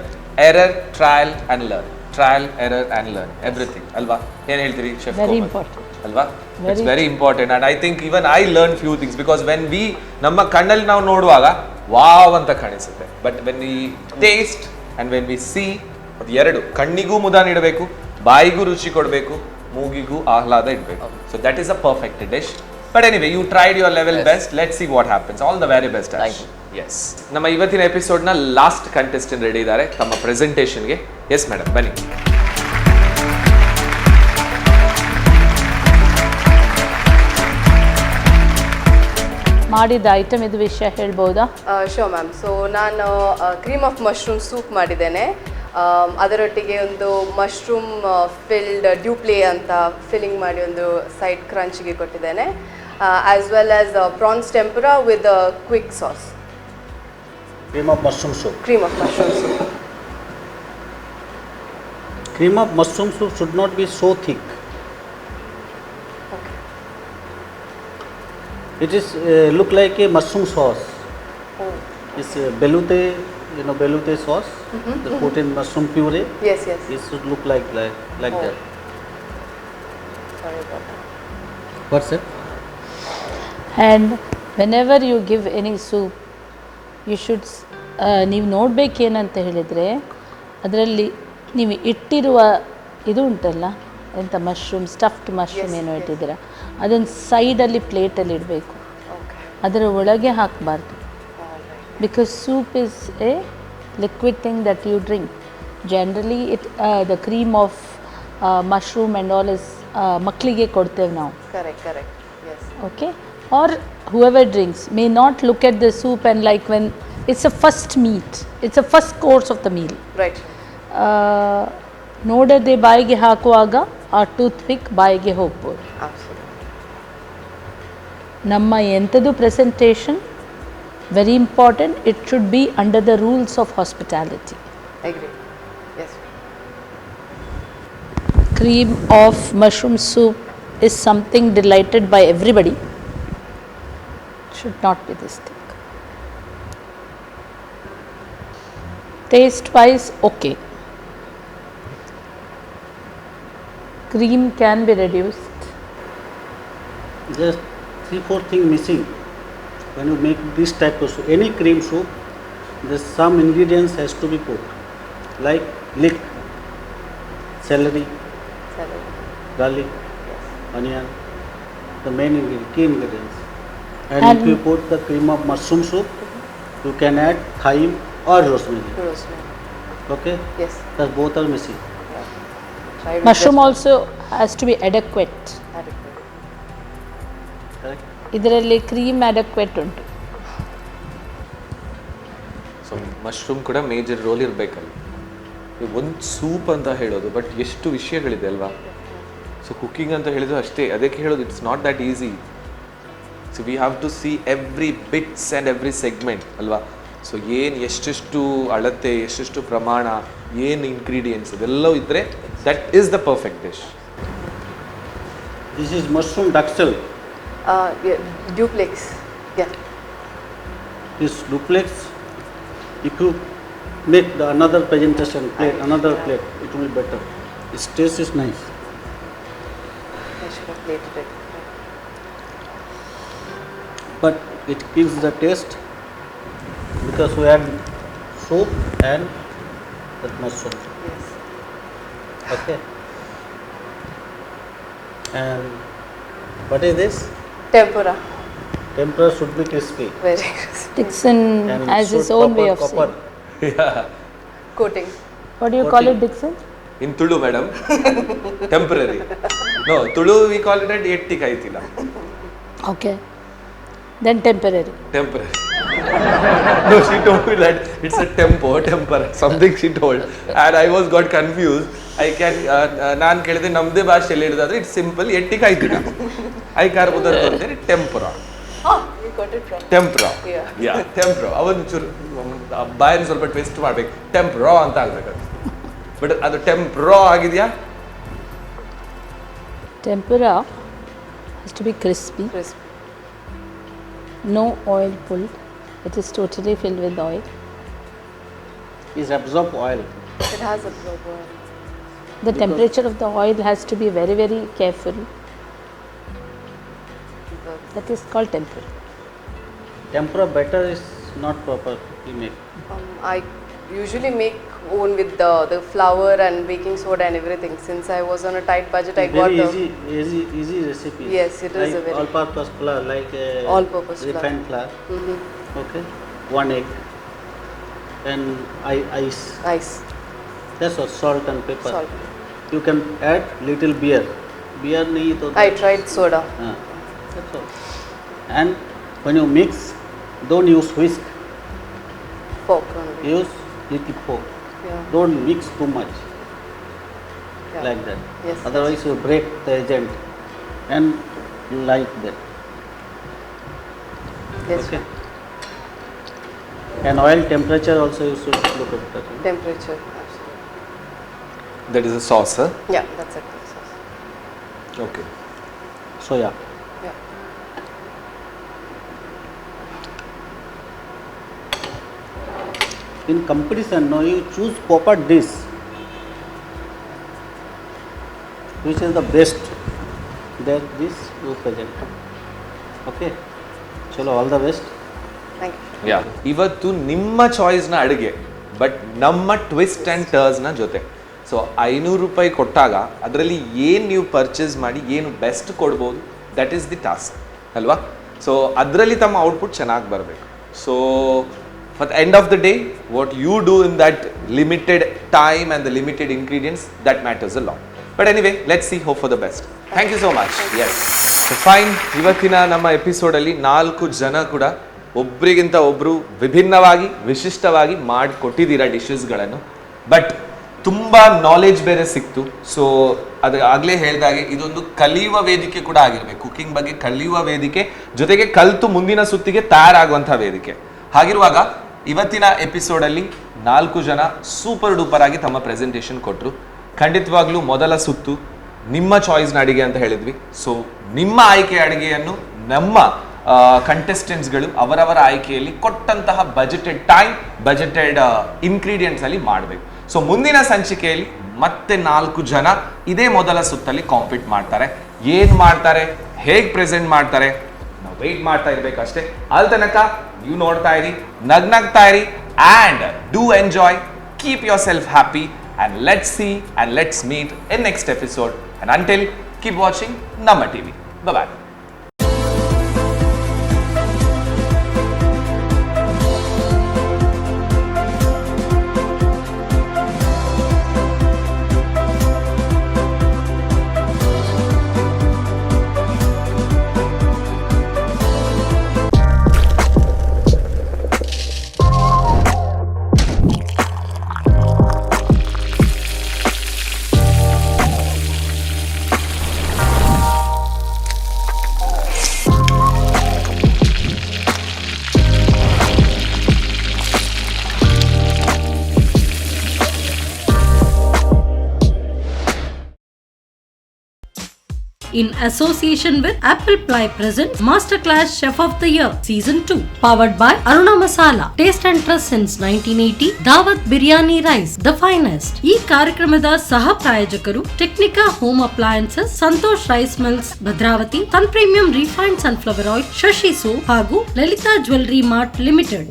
error, trial and learn. Trial error and learn everything ಅಲ್ವಾ? ಏನು ಹೇಳ್ತೀರಿ ಶೆಫ್? Very important. ಅಲ್ವಾ? It's very important and I think even I learn few things because when we ನಮ್ಮ ಕಣ್ಣಲ್ಲಿ ನಾವು ನೋಡುವಾಗ ವಾವ್ ಅಂತ ಕಾಣಿಸುತ್ತೆ, but when we taste and when we C, ಅದು ಎರಡು, ಕಣ್ಣಿಗೂ ಮುದ ನೀಡಬೇಕು, ಬಾಯಿಗೂ ರುಚಿ ಕೊಡಬೇಕು, ಮೂಗಿಗೂ ಆಹ್ಲಾದ ಇಡಬೇಕು. So that is a perfect dish. But anyway you tried your level best. Let's see what happens. All the very best. Yes, ನಮ್ಮ ಇವತ್ತಿನ ಎಪಿಸೋಡ್ನ ಲಾಸ್ಟ್ ಕಂಟೆಸ್ಟೆಂಟ್ ರೆಡಿ ಇದ್ದಾರೆ ತಮ್ಮ ಪ್ರೆಸೆಂಟೇಷನ್ಗೆ. ಎಸ್ ಮೇಡಮ್, ಬನ್ನಿ. ಮಾಡಿದ ಐಟಮ್ ಇದು ವಿಷಯ ಹೇಳ್ಬೋದಾ? Show ma'am. ಸೊ ನಾನು ಕ್ರೀಮ್ ಆಫ್ ಮಶ್ರೂಮ್ ಸೂಪ್ ಮಾಡಿದ್ದೇನೆ. ಅದರೊಟ್ಟಿಗೆ ಒಂದು ಮಶ್ರೂಮ್ ಫಿಲ್ಡ್ ಡ್ಯೂಪ್ಲೇ ಅಂತ ಫಿಲ್ಲಿಂಗ್ ಮಾಡಿ ಒಂದು ಸೈಡ್ ಕ್ರಂಚ್ಗೆ ಕೊಟ್ಟಿದ್ದೇನೆ. As well as prawns tempura with quick sauce. Cream of mushroom soup. Cream of mushroom soup. Cream of mushroom soup should not be so thick. It is look like a mushroom sauce. It's belute, belute sauce. They put in mushroom puree. Yes. It should look like that. Sorry about that. What's it? And whenever you give any soup you should ನೀವು ನೋಡಬೇಕೇನಂತ ಹೇಳಿದರೆ ಅದರಲ್ಲಿ ನೀವು ಇಟ್ಟಿರುವ ಇದು ಉಂಟಲ್ಲ, ಎಂಥ ಮಶ್ರೂಮ್, ಸ್ಟಫ್ಡ್ ಮಶ್ರೂಮ್ ಏನೋ ಇಟ್ಟಿದ್ದೀರ, ಅದನ್ನು ಸೈಡಲ್ಲಿ ಪ್ಲೇಟಲ್ಲಿ ಇಡಬೇಕು, ಅದರ ಒಳಗೆ ಹಾಕಬಾರ್ದು. Because soup is a liquid thing that you drink. Generally the cream of mushroom and all is ಮಕ್ಕಳಿಗೆ ಕೊಡ್ತೇವೆ ನಾವು. Correct. Yes. Okay, or whoever drinks may not look at the soup and like when it's a first meat, it's a first course of the meal. Right. ನೋಡದೆ ಬಾಯಿಗೆ ಹಾಕುವಾಗ ಆ ಟೂತ್ ಪಿಕ್ ಬಾಯಿಗೆ ಹೋಗ್ಬೋದು. Absolutely. ನಮ್ಮ ಎಂಥದ್ದು presentation very important. It should be under the rules of hospitality. Agree. Yes. Cream of mushroom soup is something delighted by everybody. Should not be this thick. Taste wise, okay. Cream can be reduced. Just 3-4 things missing when you make this type of soup. Any cream soup, there's some ingredients has to be put, like leek, celery, garlic, onion, the main ingredient, key ingredients. And if you put the cream of mushroom soup, you can add thyme or rosemary. Rosemary. Okay? Yes. Because both are missing. Try with Mushroom just also has to be adequate. adequate. Correct? ಇದರಲ್ಲಿ ಕ್ರೀಮ್ ಅಡೆಕ್ವೇಟ್ ಉಂಟು. ಸೊ ಮಶ್ರೂಮ್ ಕೂಡ ಮೇಜರ್ ರೋಲ್ ಇರಬೇಕಲ್ಲ. ಒಂದು ಸೂಪ್ ಅಂತ ಹೇಳೋದು, ಬಟ್ ಎಷ್ಟು ವಿಷಯಗಳಿದೆ ಅಲ್ವಾ? ಸೊ ಕುಕ್ಕಿಂಗ್ ಅಂತ ಹೇಳಿದ್ರು ಅಷ್ಟೇ, ಅದಕ್ಕೆ ಹೇಳೋದು it's not that easy. So we have to see every bits and every segment ಅಲ್ವಾ? ಸೊ ಏನು ಎಷ್ಟೆಷ್ಟು ಅಳತೆ, ಎಷ್ಟೆಷ್ಟು ಪ್ರಮಾಣ, ಏನು ಇಂಗ್ರೀಡಿಯೆಂಟ್ಸ್ ಅದೆಲ್ಲವೂ ಇದ್ದರೆ that is the perfect dish. This is mushroom duxelle. Yeah, duplex. Yeah. This duplex, if you make the another presentation plate, another plate, it will be better. Its taste is nice. I should have plated it. But it gives the taste because we add soup and that mushroom. Yes. Okay. And what is this? Tempura. Tempura should be crispy. Very crispy. Dixon And has should his own way of copper. saying. Coating. What do you call it, Dixon? In Tulu, madam, temporary. No, Tulu we call it at etti kaitila. Okay. Then temporary. Temporary. No, she told me that it's a temper, something she told. And I got confused. ನಾನು ಕೇಳಿದೆ ನಮ್ಮದೇ ಭಾಷೆಯಲ್ಲಿ ಹೇಳಿದಾದ್ರೆ ಇಟ್ಸ್ ಸಿಂಪಲ್, ಎಟ್ಟಿ ಕಾಯ್ತಿಲ್ಲ ಐ ಕಾರ್ಬೋದರ್ ಅಂತೇಳಿ ಟೆಂಪರಾ. Oh, you got it wrong. ಟೆಂಪ್ರಾ. Yeah. ಯಾ ಟೆಂಪ್ರಾ. ಅವನು ಚೂರು ಬಾಯನ್ನು ಸ್ವಲ್ಪ ಟ್ವಿಸ್ಟ್ ಮಾಡ್ಬೇಕು, ಟೆಂಪ್ರಾ ಅಂತ ಆಗ್ಬೇಕು. ಬಟ್ ಅದು ಟೆಂಪ್ರಾ ಆಗಿದೆಯಾ? Tempura has to be crispy. Crispy. No oil pulled. It is totally filled with oil. Is absorb oil. It has a blood oil. The temperature of the oil has to be very, very careful. That is called tempera. Tempura batter is not proper. We make. I usually make own with the flour and baking soda and everything. Since I was on a tight budget, I got Very easy recipe. Yes, it is like a very- all-purpose flour, like All-purpose flour. refined flour. Okay, 1 egg and ice. ice, That's all. Salt and pepper. salt. You can add little beer. Beer nahi to. I tried soda. That's all. And when you mix, don't use whisk. Fork only. Use little fork. Yeah. Don't mix too much. Yeah. Like that. Yes. Otherwise you break the agent and like that. Yes. Okay. And oil temperature also you should look at that. Temperature. Absolutely. That is a sauce Yeah, that's it. Okay. Soya. Yeah. In competition, no, you choose proper dish. Which is the best? That dish you present. Okay. Chalo, all the best. Thank you. ಇವತ್ತು ನಿಮ್ಮ ಚಾಯ್ಸ್ನ ಅಡುಗೆ, ಬಟ್ ನಮ್ಮ ಟ್ವಿಸ್ಟ್ ಆ್ಯಂಡ್ ಟರ್ಸ್ನ ಜೊತೆ. ಸೊ 500 ರೂಪಾಯಿ ಕೊಟ್ಟಾಗ ಅದರಲ್ಲಿ ಏನು ನೀವು ಪರ್ಚೇಸ್ ಮಾಡಿ ಏನು ಬೆಸ್ಟ್ ಕೊಡ್ಬೋದು, ದಟ್ ಈಸ್ ದಿ ಟಾಸ್ಕ್ ಅಲ್ವಾ? ಸೊ ಅದರಲ್ಲಿ ತಮ್ಮ ಔಟ್ಪುಟ್ ಚೆನ್ನಾಗಿ ಬರಬೇಕು. So for the end of the day what you do in that limited time and the limited ingredients that matters a lot. But anyway let's see hope for the best. Thank you so much. Yes fine. ಇವತ್ತಿನ ನಮ್ಮ ಎಪಿಸೋಡಲ್ಲಿ 4 ಜನ ಕೂಡ ಒಬ್ರಿಗಿಂತ ಒಬ್ಬರು ವಿಭಿನ್ನವಾಗಿ ವಿಶಿಷ್ಟವಾಗಿ ಮಾಡಿಕೊಟ್ಟಿದ್ದೀರಾ ಡಿಶಸ್ಗಳನ್ನು. ಬಟ್ ತುಂಬ ನಾಲೆಜ್ ಬೇರೆ ಸಿಕ್ತು. ಸೊ ಅದು ಆಗಲೇ ಹೇಳಿದಾಗೆ ಇದೊಂದು ಕಲಿಯುವ ವೇದಿಕೆ ಕೂಡ ಆಗಿರಬೇಕು. ಕುಕಿಂಗ್ ಬಗ್ಗೆ ಕಲಿಯುವ ವೇದಿಕೆ ಜೊತೆಗೆ ಕಲಿತು ಮುಂದಿನ ಸುತ್ತಿಗೆ ತಯಾರಾಗುವಂಥ ವೇದಿಕೆ. ಹಾಗಿರುವಾಗ ಇವತ್ತಿನ ಎಪಿಸೋಡಲ್ಲಿ 4 ಜನ ಸೂಪರ್ ಡೂಪರ್ ಆಗಿ ತಮ್ಮ ಪ್ರೆಸೆಂಟೇಷನ್ ಕೊಟ್ಟರು. ಖಂಡಿತವಾಗ್ಲೂ ಮೊದಲ ಸುತ್ತು ನಿಮ್ಮ ಚಾಯ್ಸ್ನ ಅಡಿಗೆ ಅಂತ ಹೇಳಿದ್ವಿ. ಸೊ ನಿಮ್ಮ ಆಯ್ಕೆಯ ಅಡುಗೆಯನ್ನು ನಮ್ಮ ಕಂಟೆಸ್ಟೆಂಟ್ಸ್ಗಳು ಅವರವರ ಆಯ್ಕೆಯಲ್ಲಿ ಕೊಟ್ಟಂತಹ ಬಜೆಟೆಡ್ ಟೈಮ್ ಬಜೆಟೆಡ್ ಇಂಗ್ರೀಡಿಯೆಂಟ್ಸ್ ಅಲ್ಲಿ ಮಾಡಬೇಕು. ಸೊ ಮುಂದಿನ ಸಂಚಿಕೆಯಲ್ಲಿ ಮತ್ತೆ 4 ಜನ ಇದೇ ಮೊದಲ ಸುತ್ತಲ್ಲಿ ಕಾಂಪೀಟ್ ಮಾಡ್ತಾರೆ. ಏನು ಮಾಡ್ತಾರೆ, ಹೇಗೆ ಪ್ರೆಸೆಂಟ್ ಮಾಡ್ತಾರೆ, ನಾವು ವೆಯ್ಟ್ ಮಾಡ್ತಾ ಇರಬೇಕಷ್ಟೇ. ಅಲ್ಲಿ ತನಕ ನೀವು ನೋಡ್ತಾ ಇರಿ, ನಗ್ನಗ್ತಾ ಇರಿ and do enjoy, keep your self happy and let's see and let's meet in next episode, and until keep watching Namma TV. Bye bye. In association with Apple Ply presents Masterclass Chef of the Year Season 2, powered by Aruna Masala. Taste and trust since 1980. Dawat Biryani Rice, the finest. ಈ ಕಾರ್ಯಕ್ರಮದ ಸಹ ಪ್ರಾಯೋಜಕರು Technica home appliances, Santosh rice mills Bhadravati, Sun premium refined sunflower oil, Shashi soap ಹಾಗೂ ಲಲಿತಾ ಜ್ಯುವೆಲರಿ ಮಾರ್ಟ್ ಲಿಮಿಟೆಡ್.